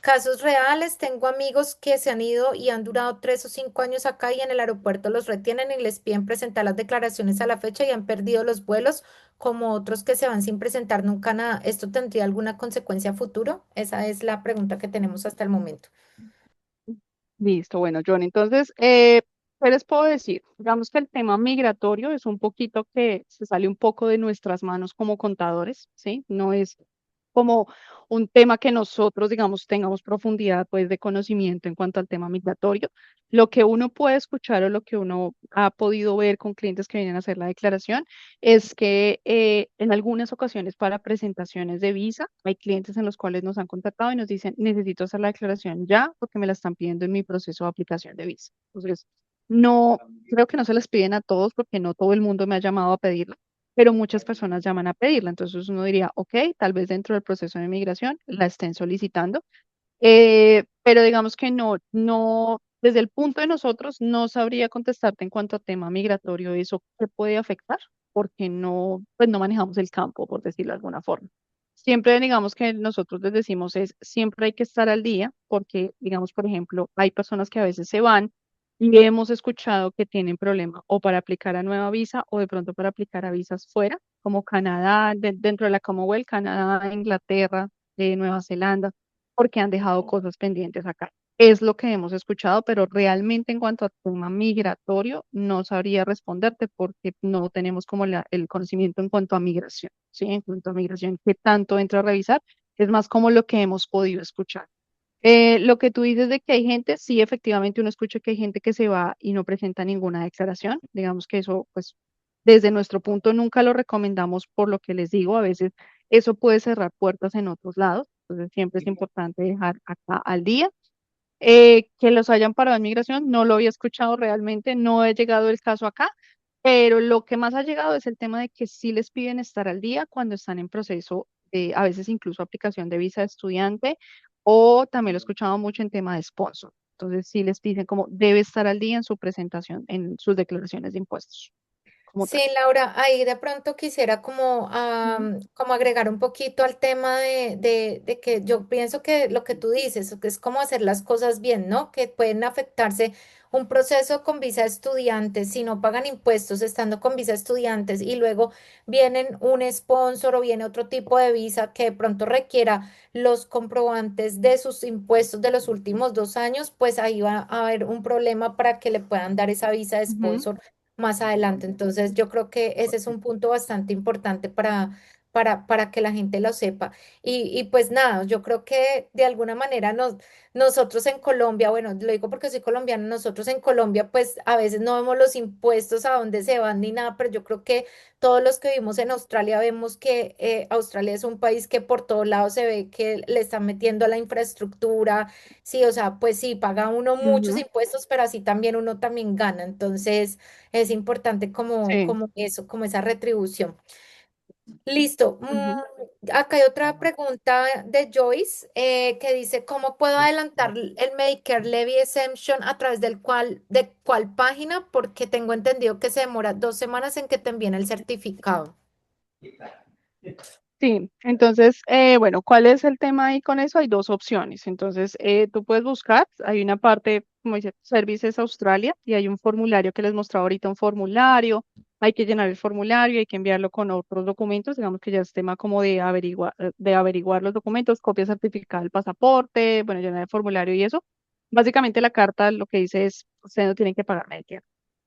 Casos reales, tengo amigos que se han ido y han durado 3 o 5 años acá y en el aeropuerto los retienen y les piden presentar las declaraciones a la fecha y han perdido los vuelos, como otros que se van sin presentar nunca nada. ¿Esto tendría alguna consecuencia a futuro? Esa es la pregunta que tenemos hasta el momento. Listo, bueno, John, entonces, ¿qué les puedo decir? Digamos que el tema migratorio es un poquito que se sale un poco de nuestras manos como contadores, ¿sí? No es como un tema que nosotros, digamos, tengamos profundidad, pues, de conocimiento en cuanto al tema migratorio. Lo que uno puede escuchar o lo que uno ha podido ver con clientes que vienen a hacer la declaración es que en algunas ocasiones para presentaciones de visa, hay clientes en los cuales nos han contactado y nos dicen, necesito hacer la declaración ya porque me la están pidiendo en mi proceso de aplicación de visa. Entonces, no, creo que no se las piden a todos porque no todo el mundo me ha llamado a pedirla, pero muchas personas llaman a pedirla. Entonces uno diría, ok, tal vez dentro del proceso de migración la estén solicitando, pero digamos que no, desde el punto de nosotros no sabría contestarte en cuanto a tema migratorio, eso qué puede afectar, porque no, pues no manejamos el campo, por decirlo de alguna forma. Siempre digamos que nosotros les decimos es, siempre hay que estar al día, porque digamos, por ejemplo, hay personas que a veces se van y hemos escuchado que tienen problema o para aplicar a nueva visa o de pronto para aplicar a visas fuera. como Canadá, dentro de la Commonwealth, Canadá, Inglaterra, Nueva Zelanda, porque han dejado cosas pendientes acá. Es lo que hemos escuchado, pero realmente en cuanto a tema migratorio, no sabría responderte porque no tenemos como el conocimiento en cuanto a migración, ¿sí? En cuanto a migración, ¿qué tanto entra a revisar? Es más como lo que hemos podido escuchar. Lo que tú dices de que hay gente, sí, efectivamente uno escucha que hay gente que se va y no presenta ninguna declaración. Digamos que eso, pues, desde nuestro punto nunca lo recomendamos por lo que les digo. A veces eso puede cerrar puertas en otros lados. Entonces siempre es importante dejar acá al día. Que los hayan parado en migración, no lo había escuchado realmente, no he llegado el caso acá, pero lo que más ha llegado es el tema de que sí les piden estar al día cuando están en proceso de, a veces incluso aplicación de visa de estudiante, o también lo he escuchado mucho en tema de sponsor. Entonces sí les dicen como debe estar al día en su presentación, en sus declaraciones de impuestos, como Sí, tal. Laura, ahí de pronto quisiera como, Ujú, como agregar un poquito al tema de que yo pienso que lo que tú dices, que es como hacer las cosas bien, ¿no? Que pueden afectarse un proceso con visa de estudiantes si no pagan impuestos estando con visa de estudiantes y luego vienen un sponsor o viene otro tipo de visa que de pronto requiera los comprobantes de sus impuestos de los últimos 2 años, pues ahí va a haber un problema para que le puedan dar esa visa de ujú, sponsor más adelante. Entonces, yo creo que ese es un punto bastante importante para que la gente lo sepa. Y pues nada, yo creo que de alguna manera nosotros en Colombia, bueno, lo digo porque soy colombiana, nosotros en Colombia pues a veces no vemos los impuestos a dónde se van ni nada, pero yo creo que todos los que vivimos en Australia vemos que Australia es un país que por todos lados se ve que le están metiendo a la infraestructura. Sí, o sea, pues sí, paga uno muchos ujú, impuestos, pero así también uno también gana. Entonces, es importante sí, como eso, como esa retribución. Listo. ujú. Acá hay otra pregunta de Joyce que dice, ¿cómo puedo adelantar el Medicare Levy Exemption a través de cuál página? Porque tengo entendido que se demora 2 semanas en que te envíen el certificado. Sí, entonces, bueno, ¿cuál es el tema ahí con eso? Hay dos opciones. Entonces, tú puedes buscar, hay una parte, como dice, Services Australia, y hay un formulario que les mostraba ahorita, un formulario, hay que llenar el formulario, hay que enviarlo con otros documentos, digamos que ya es tema como de averiguar los documentos, copia certificada del pasaporte, bueno, llenar el formulario y eso. Básicamente la carta lo que dice es, ustedes no tienen que pagar Medicare.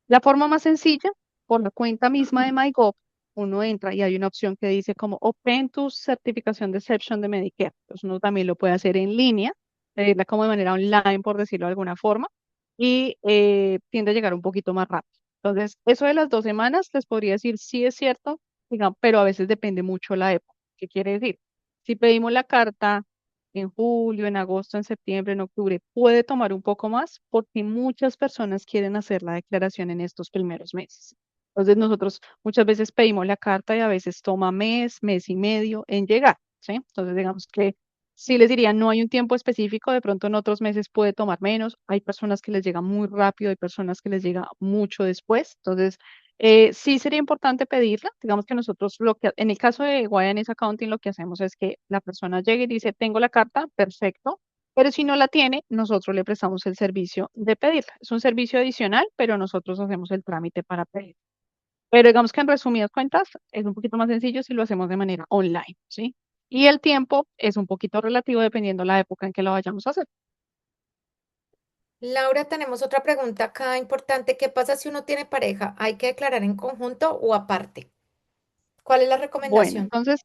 La forma más sencilla, por la cuenta misma de MyGov, uno entra y hay una opción que dice como obtén tu certificación de exception de Medicare. Entonces uno también lo puede hacer en línea, pedirla como de manera online, por decirlo de alguna forma, y tiende a llegar un poquito más rápido. Entonces, eso de las 2 semanas, les podría decir, sí es cierto, digamos, pero a veces depende mucho la época. ¿Qué quiere decir? Si pedimos la carta en julio, en agosto, en septiembre, en octubre, puede tomar un poco más porque muchas personas quieren hacer la declaración en estos primeros meses. Entonces nosotros muchas veces pedimos la carta y a veces toma mes, mes y medio en llegar, ¿sí? Entonces digamos que sí les diría, no hay un tiempo específico, de pronto en otros meses puede tomar menos, hay personas que les llega muy rápido, hay personas que les llega mucho después, entonces sí sería importante pedirla, digamos que nosotros en el caso de Guayanese Accounting lo que hacemos es que la persona llegue y dice, tengo la carta, perfecto, pero si no la tiene, nosotros le prestamos el servicio de pedirla. Es un servicio adicional, pero nosotros hacemos el trámite para pedir. Pero digamos que en resumidas cuentas es un poquito más sencillo si lo hacemos de manera online, ¿sí? Y el tiempo es un poquito relativo dependiendo la época en que lo vayamos a hacer. Laura, tenemos otra pregunta acá importante. ¿Qué pasa si uno tiene pareja? ¿Hay que declarar en conjunto o aparte? ¿Cuál es la Bueno, recomendación? entonces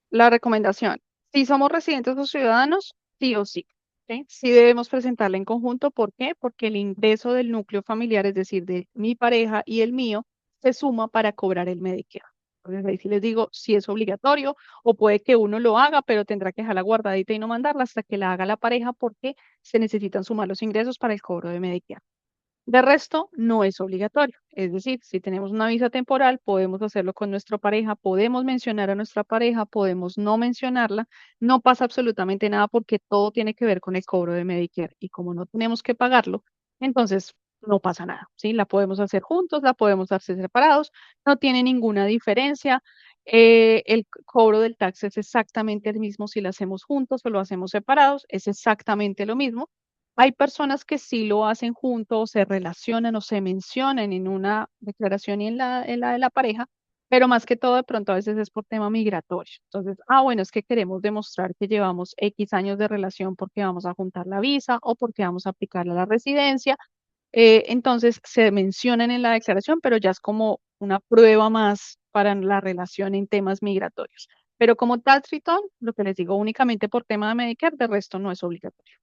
la recomendación, si somos residentes o ciudadanos, sí o sí, ¿sí? Sí debemos presentarla en conjunto. ¿Por qué? Porque el ingreso del núcleo familiar, es decir, de mi pareja y el mío, se suma para cobrar el Medicare. Entonces ahí sí les digo, si es obligatorio o puede que uno lo haga, pero tendrá que dejarla guardadita y no mandarla hasta que la haga la pareja porque se necesitan sumar los ingresos para el cobro de Medicare. De resto, no es obligatorio. Es decir, si tenemos una visa temporal, podemos hacerlo con nuestra pareja, podemos mencionar a nuestra pareja, podemos no mencionarla. No pasa absolutamente nada porque todo tiene que ver con el cobro de Medicare. Y como no tenemos que pagarlo, entonces no pasa nada. ¿Sí? La podemos hacer juntos, la podemos hacer separados, no tiene ninguna diferencia. El cobro del tax es exactamente el mismo si lo hacemos juntos o lo hacemos separados, es exactamente lo mismo. Hay personas que sí lo hacen juntos, o se relacionan o se mencionan en una declaración y en la de la pareja, pero más que todo de pronto a veces es por tema migratorio. Entonces, bueno, es que queremos demostrar que llevamos X años de relación porque vamos a juntar la visa o porque vamos a aplicar a la residencia. Entonces, se mencionan en la declaración, pero ya es como una prueba más para la relación en temas migratorios. Pero como tax return, lo que les digo, únicamente por tema de Medicare, de resto no es obligatorio.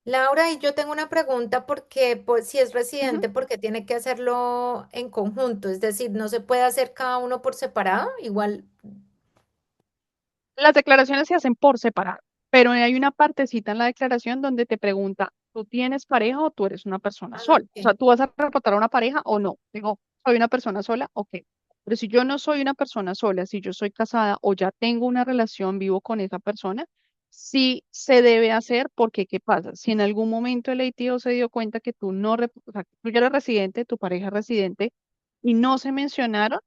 Laura, y yo tengo una pregunta porque pues, si es Ujú. residente, ¿por qué tiene que hacerlo en conjunto? Es decir, ¿no se puede hacer cada uno por separado? Igual. Las declaraciones se hacen por separado, pero hay una partecita en la declaración donde te pregunta, ¿tú tienes pareja o tú eres una persona Ah, sola? O ok. sea, ¿tú vas a reportar a una pareja o no? Digo, ¿soy una persona sola? Ok. Pero si yo no soy una persona sola, si yo soy casada o ya tengo una relación, vivo con esa persona, sí se debe hacer porque, ¿qué pasa? Si en algún momento el ATO se dio cuenta que tú no, o sea, que tú ya eres residente, tu pareja es residente, y no se mencionaron,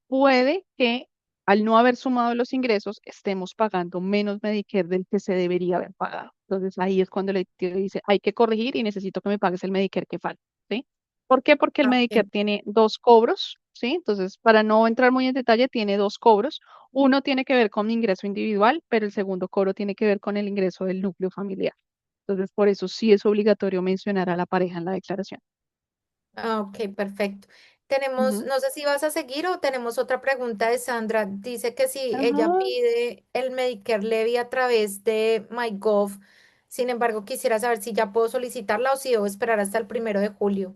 puede que al no haber sumado los ingresos estemos pagando menos Medicare del que se debería haber pagado. Entonces ahí es cuando el tío dice, hay que corregir y necesito que me pagues el Medicare que falta, ¿sí? ¿Por qué? Porque el Ah, Medicare ok. tiene dos cobros, ¿sí? Entonces, para no entrar muy en detalle, tiene dos cobros. Uno tiene que ver con ingreso individual, pero el segundo cobro tiene que ver con el ingreso del núcleo familiar. Entonces, por eso sí es obligatorio mencionar a la pareja en la declaración. Ah, ok, perfecto. Tenemos, Ujú. no sé si vas a seguir o tenemos otra pregunta de Sandra. Dice que si ella Ajá. pide el Medicare Levy a través de MyGov, sin embargo, quisiera saber si ya puedo solicitarla o si debo esperar hasta el 1 de julio.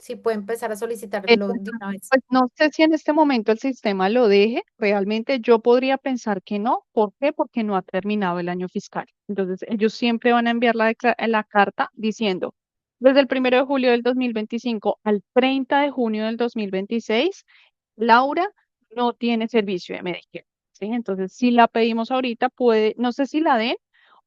Si puedo empezar a solicitarlo de una vez. Pues no sé si en este momento el sistema lo deje. Realmente yo podría pensar que no. ¿Por qué? Porque no ha terminado el año fiscal. Entonces, ellos siempre van a enviar la carta diciendo, desde el 1 de julio del 2025 al 30 de junio del 2026, Laura no tiene servicio de Medicare. ¿Sí? Entonces, si la pedimos ahorita, puede, no sé si la den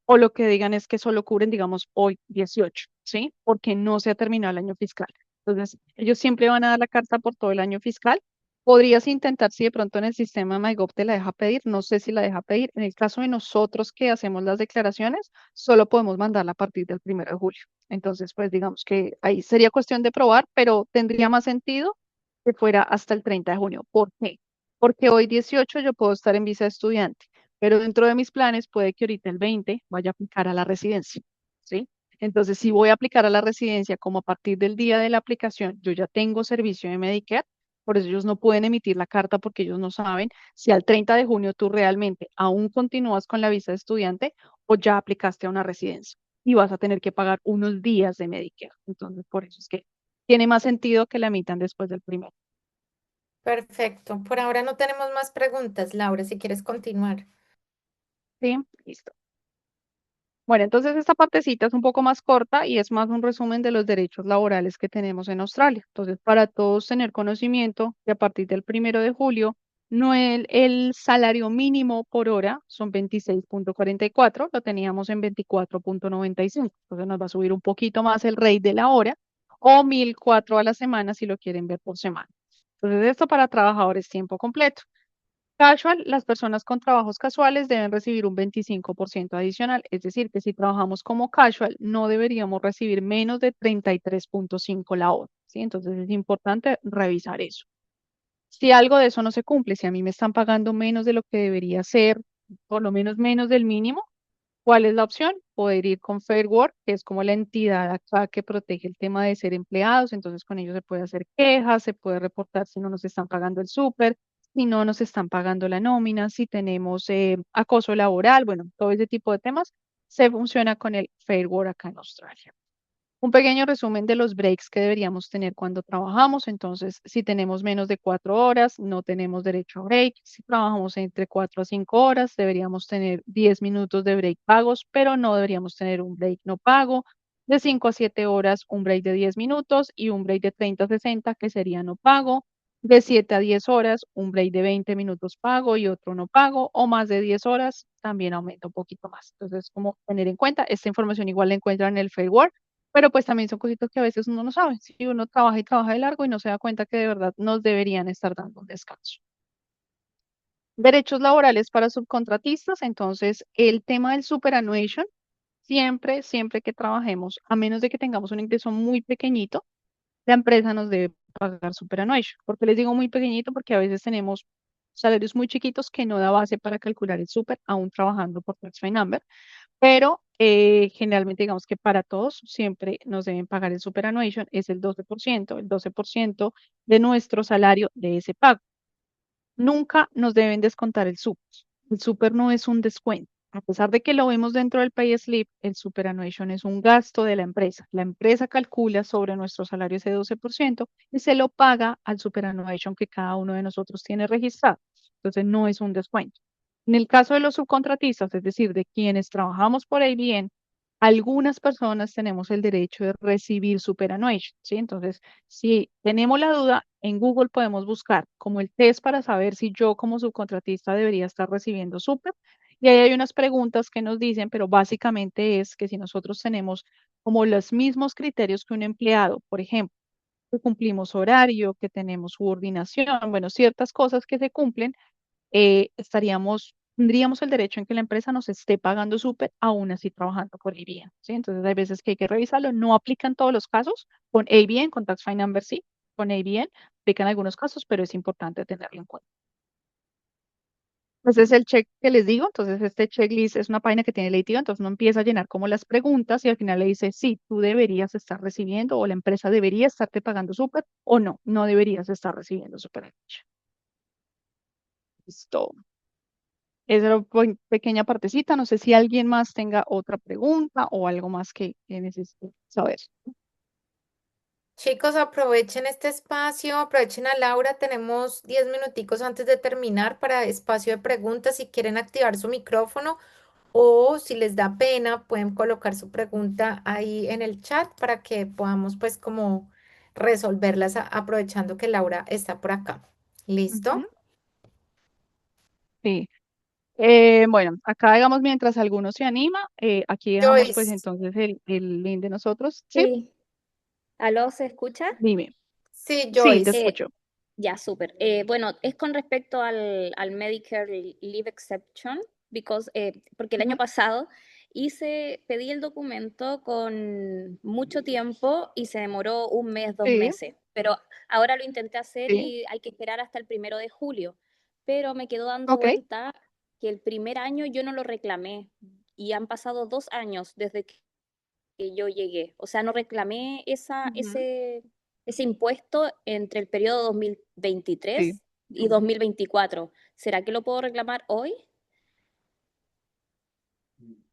o lo que digan es que solo cubren, digamos, hoy 18, ¿sí? Porque no se ha terminado el año fiscal. Entonces, ellos siempre van a dar la carta por todo el año fiscal. Podrías intentar si de pronto en el sistema MyGov te la deja pedir, no sé si la deja pedir. En el caso de nosotros que hacemos las declaraciones, solo podemos mandarla a partir del 1 de julio. Entonces, pues digamos que ahí sería cuestión de probar, pero tendría más sentido que fuera hasta el 30 de junio. ¿Por qué? Porque hoy 18 yo puedo estar en visa de estudiante, pero dentro de mis planes puede que ahorita el 20 vaya a aplicar a la residencia, ¿sí? Entonces, si voy a aplicar a la residencia, como a partir del día de la aplicación, yo ya tengo servicio de Medicare, por eso ellos no pueden emitir la carta porque ellos no saben si al 30 de junio tú realmente aún continúas con la visa de estudiante o ya aplicaste a una residencia y vas a tener que pagar unos días de Medicare. Entonces, por eso es que tiene más sentido que la emitan después del primero. Perfecto. Por ahora no tenemos más preguntas, Laura, si quieres continuar. ¿Sí? Listo. Bueno, entonces esta partecita es un poco más corta y es más un resumen de los derechos laborales que tenemos en Australia. Entonces, para todos tener conocimiento que a partir del 1 de julio, no el salario mínimo por hora son 26,44, lo teníamos en 24,95. Entonces nos va a subir un poquito más el rate de la hora o 1,004 a la semana si lo quieren ver por semana. Entonces, esto para trabajadores tiempo completo. Casual, las personas con trabajos casuales deben recibir un 25% adicional, es decir, que si trabajamos como casual, no deberíamos recibir menos de 33,5 la hora, ¿sí? Entonces es importante revisar eso. Si algo de eso no se cumple, si a mí me están pagando menos de lo que debería ser, por lo menos menos del mínimo, ¿cuál es la opción? Poder ir con Fair Work, que es como la entidad acá que protege el tema de ser empleados, entonces con ellos se puede hacer quejas, se puede reportar si no nos están pagando el súper, si no nos están pagando la nómina, si tenemos acoso laboral, bueno, todo ese tipo de temas se funciona con el Fair Work acá en Australia. Un pequeño resumen de los breaks que deberíamos tener cuando trabajamos. Entonces, si tenemos menos de 4 horas, no tenemos derecho a break. Si trabajamos entre 4 a 5 horas, deberíamos tener 10 minutos de break pagos, pero no deberíamos tener un break no pago. De 5 a 7 horas, un break de 10 minutos y un break de 30 a 60, que sería no pago. De 7 a 10 horas, un break de 20 minutos pago y otro no pago, o más de 10 horas, también aumenta un poquito más. Entonces, como tener en cuenta, esta información igual la encuentran en el Fair Work, pero pues también son cositas que a veces uno no sabe. Si uno trabaja y trabaja de largo y no se da cuenta que de verdad nos deberían estar dando un descanso. Derechos laborales para subcontratistas. Entonces, el tema del superannuation, siempre que trabajemos, a menos de que tengamos un ingreso muy pequeñito, la empresa nos debe pagar superannuation. ¿Por qué les digo muy pequeñito? Porque a veces tenemos salarios muy chiquitos que no da base para calcular el super, aún trabajando por Tax Number, pero generalmente digamos que para todos siempre nos deben pagar el superannuation, es el 12% de nuestro salario de ese pago. Nunca nos deben descontar el super. El super no es un descuento. A pesar de que lo vemos dentro del payslip, el superannuation es un gasto de la empresa. La empresa calcula sobre nuestro salario ese 12% y se lo paga al superannuation que cada uno de nosotros tiene registrado. Entonces no es un descuento. En el caso de los subcontratistas, es decir, de quienes trabajamos por ABN, algunas personas tenemos el derecho de recibir superannuation, ¿sí? Entonces, si tenemos la duda, en Google podemos buscar como el test para saber si yo como subcontratista debería estar recibiendo super. Y ahí hay unas preguntas que nos dicen, pero básicamente es que si nosotros tenemos como los mismos criterios que un empleado, por ejemplo, que cumplimos horario, que tenemos subordinación, bueno, ciertas cosas que se cumplen, tendríamos el derecho en que la empresa nos esté pagando súper, aún así trabajando por ABN, ¿sí? Entonces hay veces que hay que revisarlo, no aplican todos los casos, con ABN, con Tax Fine Number sí, con ABN, aplican algunos casos, pero es importante tenerlo en cuenta. Ese es el check que les digo, entonces este checklist es una página que tiene el ATO, entonces uno empieza a llenar como las preguntas y al final le dice, sí, tú deberías estar recibiendo o la empresa debería estarte pagando súper o no, no deberías estar recibiendo súper. Listo. Esa era una pequeña partecita. No sé si alguien más tenga otra pregunta o algo más que necesite saber. Chicos, aprovechen este espacio, aprovechen a Laura. Tenemos 10 minuticos antes de terminar para espacio de preguntas. Si quieren activar su micrófono o si les da pena, pueden colocar su pregunta ahí en el chat para que podamos pues como resolverlas aprovechando que Laura está por acá. Ujú. ¿Listo? Sí. Bueno, acá digamos, mientras alguno se anima, aquí dejamos pues Joyce, entonces el link de nosotros. Sí, Sí, ¿aló se escucha? dime. sí, Sí, te Joyce. escucho. Ya, súper. Bueno, es con respecto al Medicare Leave Exception, porque el año Ujú. pasado pedí el documento con mucho tiempo y se demoró un mes, dos Sí, meses, pero ahora lo intenté hacer sí. y hay que esperar hasta el 1 de julio, pero me quedó dando Ok. vuelta que el primer año yo no lo reclamé y han pasado 2 años desde que yo llegué. O sea, no reclamé Ujú. ese impuesto entre el periodo Sí. 2023 y 2024. ¿Será que lo puedo reclamar hoy?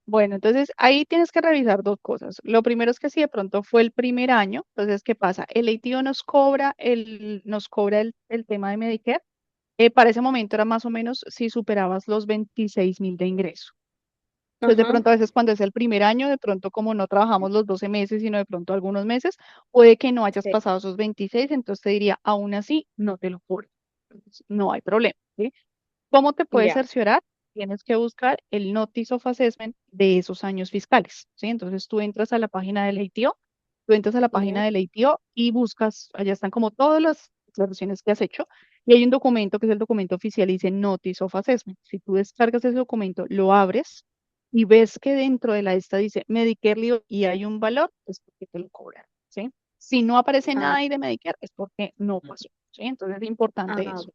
Bueno, entonces ahí tienes que revisar dos cosas. Lo primero es que si de pronto fue el primer año, entonces, ¿qué pasa? El ATO nos cobra el tema de Medicare. Para ese momento era más o menos si superabas los 26.000 de ingreso. Entonces, de Ajá, pronto, a veces cuando es el primer año, de pronto como no trabajamos los 12 meses, sino de pronto algunos meses, puede que no hayas sí, pasado esos 26, entonces te diría, aún así, no te lo cobro. Entonces, no hay problema, ¿sí? ¿Cómo te puedes ya, cerciorar? Tienes que buscar el Notice of Assessment de esos años fiscales, ¿sí? Entonces, tú entras a la página del ATO, tú entras a la ya, página del ATO y buscas, allá están como todas las declaraciones que has hecho, y hay un documento que es el documento oficial y dice Notice of Assessment. Si tú descargas ese documento, lo abres y ves que dentro de la esta dice Medicare Libre y hay un valor, es porque te lo cobran, ¿sí? Si no aparece ah, nada ahí de Medicare, es porque no pasó, ¿sí? Entonces es importante ah, eso.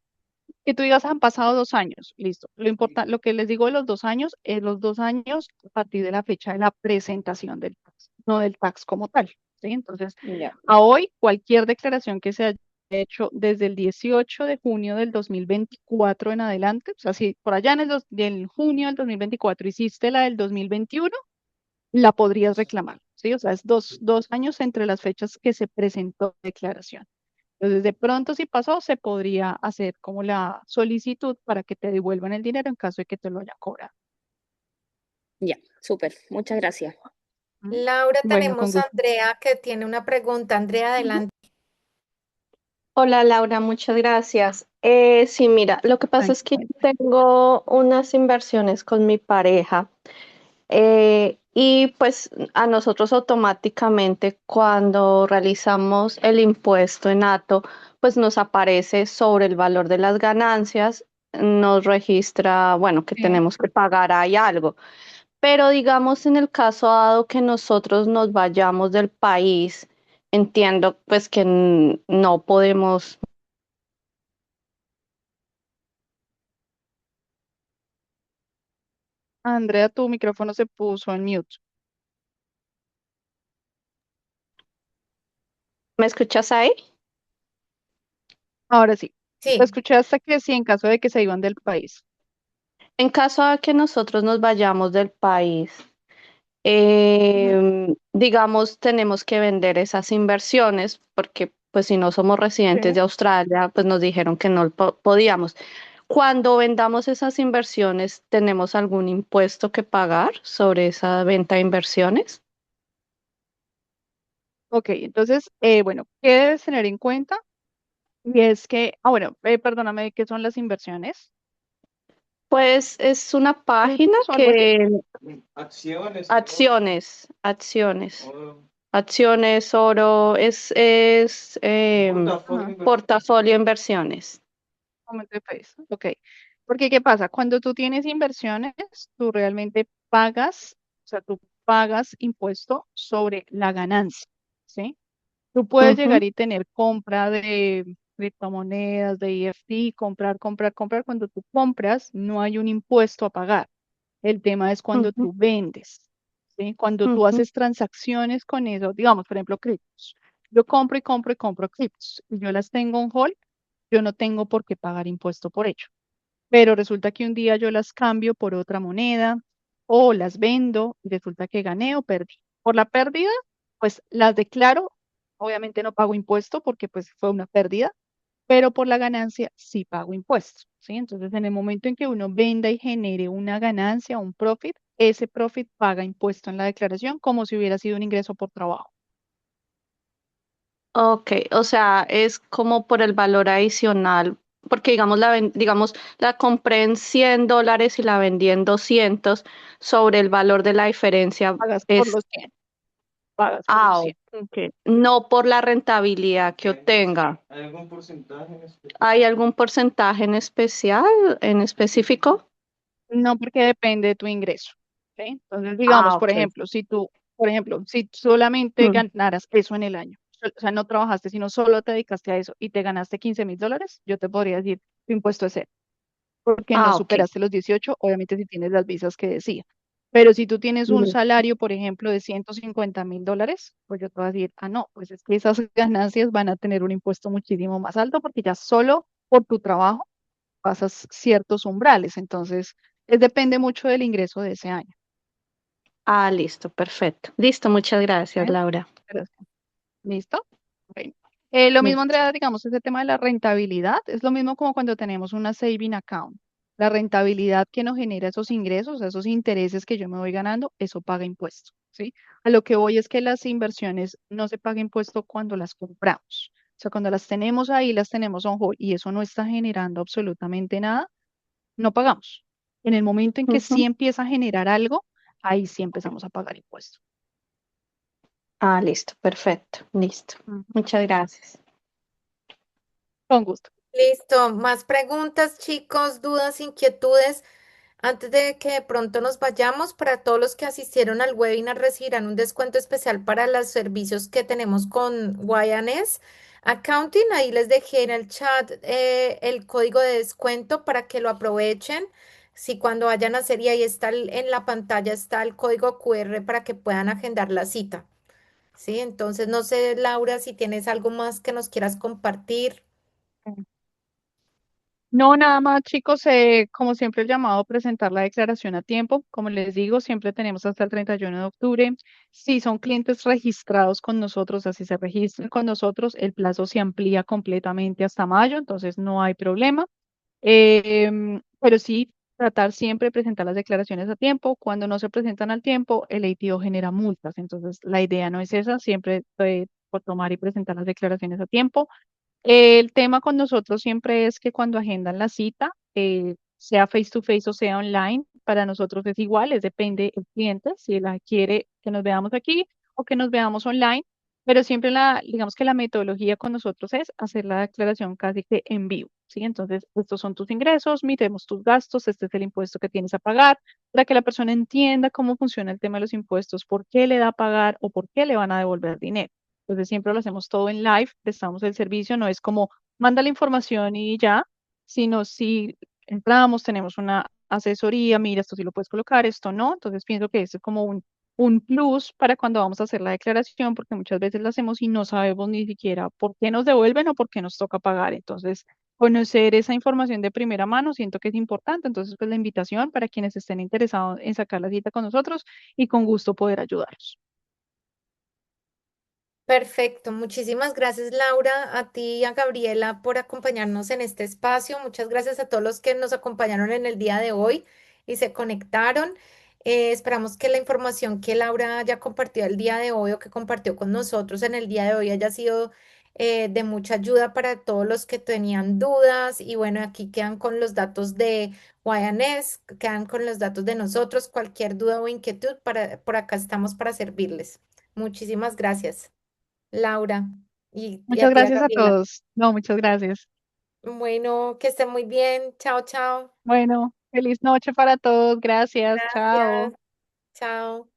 Que tú digas, han pasado 2 años, listo. Lo que les digo de los 2 años es los 2 años a partir de la fecha de la presentación del tax, no del tax como tal, ¿sí? Entonces, ya, a hoy, cualquier declaración que se haya hecho desde el 18 de junio del 2024 en adelante, o sea, si por allá del junio del 2024 hiciste la del 2021, la podrías reclamar, ¿sí? O sea, es dos años entre las fechas que se presentó la declaración. Entonces, de pronto, si pasó, se podría hacer como la solicitud para que te devuelvan el dinero en caso de que te lo haya cobrado. ya, súper. Muchas gracias. ¿Mm? Laura, Bueno, con tenemos a gusto. Andrea que tiene una pregunta. Andrea, Ujú. adelante. Hola Laura, muchas gracias. Sí, mira, lo que pasa es que yo Cuéntame. tengo unas inversiones con mi pareja y pues a nosotros automáticamente cuando realizamos el impuesto en ATO, pues nos aparece sobre el valor de las ganancias, nos registra, bueno, que Sí. tenemos que pagar ahí algo. Pero digamos en el caso dado que nosotros nos vayamos del país, entiendo pues que no podemos. Andrea, tu micrófono se puso en mute. ¿Me escuchas ahí? Ahora sí. Sí, Escuchaste que sí, en caso de que se iban del país. En caso de que nosotros nos vayamos del país, Ujú. digamos, tenemos que vender esas inversiones porque pues si no somos residentes Sí. de Australia, pues nos dijeron que no podíamos. Cuando vendamos esas inversiones, ¿tenemos algún impuesto que pagar sobre esa venta de inversiones? Ok, entonces, bueno, ¿qué debes tener en cuenta? Y es que, bueno, perdóname, ¿qué son las inversiones? Pues es una página ¿Puntos o algo así? que acciones, acciones, oro, es Ajá, portafolio inversiones. momento de país. Ok. Porque, ¿qué pasa? Cuando tú tienes inversiones, tú realmente pagas, o sea, tú pagas impuesto sobre la ganancia, ¿sí? Tú puedes Ujú, llegar y tener compra de criptomonedas, de EFT, comprar, comprar, comprar. Cuando tú compras, no hay un impuesto a pagar. El tema es cuando ujú, tú vendes, ¿sí? Cuando tú ujú. haces transacciones con eso, digamos, por ejemplo, criptos. Yo compro y compro y compro criptos y yo las tengo en hold, yo no tengo por qué pagar impuesto por ello. Pero resulta que un día yo las cambio por otra moneda o las vendo y resulta que gané o perdí. Por la pérdida, pues las declaro, obviamente no pago impuesto porque pues fue una pérdida, pero por la ganancia sí pago impuestos, ¿sí? Entonces, en el momento en que uno venda y genere una ganancia, un profit, ese profit paga impuesto en la declaración como si hubiera sido un ingreso por trabajo. Ok, o sea, es como por el valor adicional, porque digamos digamos, la compré en $100 y la vendí en 200 sobre el valor de la diferencia Pagas por es, los 100, pagas por los 100. ok, no por la rentabilidad que obtenga. ¿Hay algún porcentaje en especial, en específico? No, porque depende de tu ingreso, ¿sí? Entonces, digamos, Ah, por ok. ejemplo, si tú, por ejemplo, si solamente Mm, ganaras eso en el año, o sea, no trabajaste, sino solo te dedicaste a eso y te ganaste $15,000, yo te podría decir, tu impuesto es cero, porque no Ah, ok. superaste los 18, obviamente si tienes las visas que decía. Pero si tú tienes un Mm, salario, por ejemplo, de $150,000, pues yo te voy a decir, ah, no, pues es que esas ganancias van a tener un impuesto muchísimo más alto porque ya solo por tu trabajo pasas ciertos umbrales. Entonces, depende mucho del ingreso de ese año. listo, perfecto. Listo, muchas gracias, ¿Eh? Laura. Pero, ¿listo? Ok. Lo mismo, Listo. Andrea, digamos, ese tema de la rentabilidad es lo mismo como cuando tenemos una saving account. La rentabilidad que nos genera esos ingresos, esos intereses que yo me voy ganando, eso paga impuesto, ¿sí? A lo que voy es que las inversiones no se paga impuesto cuando las compramos. O sea, cuando las tenemos ahí, las tenemos on hold y eso no está generando absolutamente nada, no pagamos. En el momento en que Ujú. sí empieza a generar algo, ahí sí empezamos a pagar impuestos. Listo, perfecto. Listo. Ujú. Muchas gracias. Con gusto. listo. Más preguntas, chicos, dudas, inquietudes. Antes de que de pronto nos vayamos, para todos los que asistieron al webinar recibirán un descuento especial para los servicios que tenemos con YNS Accounting. Ahí les dejé en el chat el código de descuento para que lo aprovechen. Si cuando vayan a hacer, y ahí está en la pantalla está el código QR para que puedan agendar la cita. Sí, entonces no sé, Laura, si tienes algo más que nos quieras compartir. No, nada más, chicos, como siempre el llamado a presentar la declaración a tiempo. Como les digo, siempre tenemos hasta el 31 de octubre. Si son clientes registrados con nosotros, así se registran con nosotros, el plazo se amplía completamente hasta mayo, entonces no hay problema. Pero sí, tratar siempre de presentar las declaraciones a tiempo. Cuando no se presentan al tiempo, el ATO genera multas. Entonces, la idea no es esa, siempre por tomar y presentar las declaraciones a tiempo. El tema con nosotros siempre es que cuando agendan la cita, sea face to face o sea online, para nosotros es igual, es depende del cliente, si la quiere que nos veamos aquí o que nos veamos online, pero siempre digamos que la metodología con nosotros es hacer la declaración casi que en vivo, ¿sí? Entonces, estos son tus ingresos, miremos tus gastos, este es el impuesto que tienes a pagar, para que la persona entienda cómo funciona el tema de los impuestos, por qué le da a pagar o por qué le van a devolver dinero. Entonces siempre lo hacemos todo en live, prestamos el servicio, no es como manda la información y ya, sino si entramos, tenemos una asesoría, mira, esto sí lo puedes colocar, esto no. Entonces pienso que esto es como un plus para cuando vamos a hacer la declaración, porque muchas veces la hacemos y no sabemos ni siquiera por qué nos devuelven o por qué nos toca pagar. Entonces, conocer esa información de primera mano siento que es importante. Entonces, pues la invitación para quienes estén interesados en sacar la cita con nosotros y con gusto poder ayudarlos. Perfecto, muchísimas gracias Laura, a ti y a Gabriela por acompañarnos en este espacio. Muchas gracias a todos los que nos acompañaron en el día de hoy y se conectaron. Esperamos que la información que Laura haya compartido el día de hoy o que compartió con nosotros en el día de hoy haya sido de mucha ayuda para todos los que tenían dudas. Y bueno, aquí quedan con los datos de YNS, quedan con los datos de nosotros. Cualquier duda o inquietud, por acá estamos para servirles. Muchísimas gracias. Laura y Muchas a ti, a gracias a Gabriela. todos. No, muchas gracias. Bueno, que estén muy bien. Chao, chao. Bueno, feliz noche para todos. Gracias. Chao. Gracias. Chao.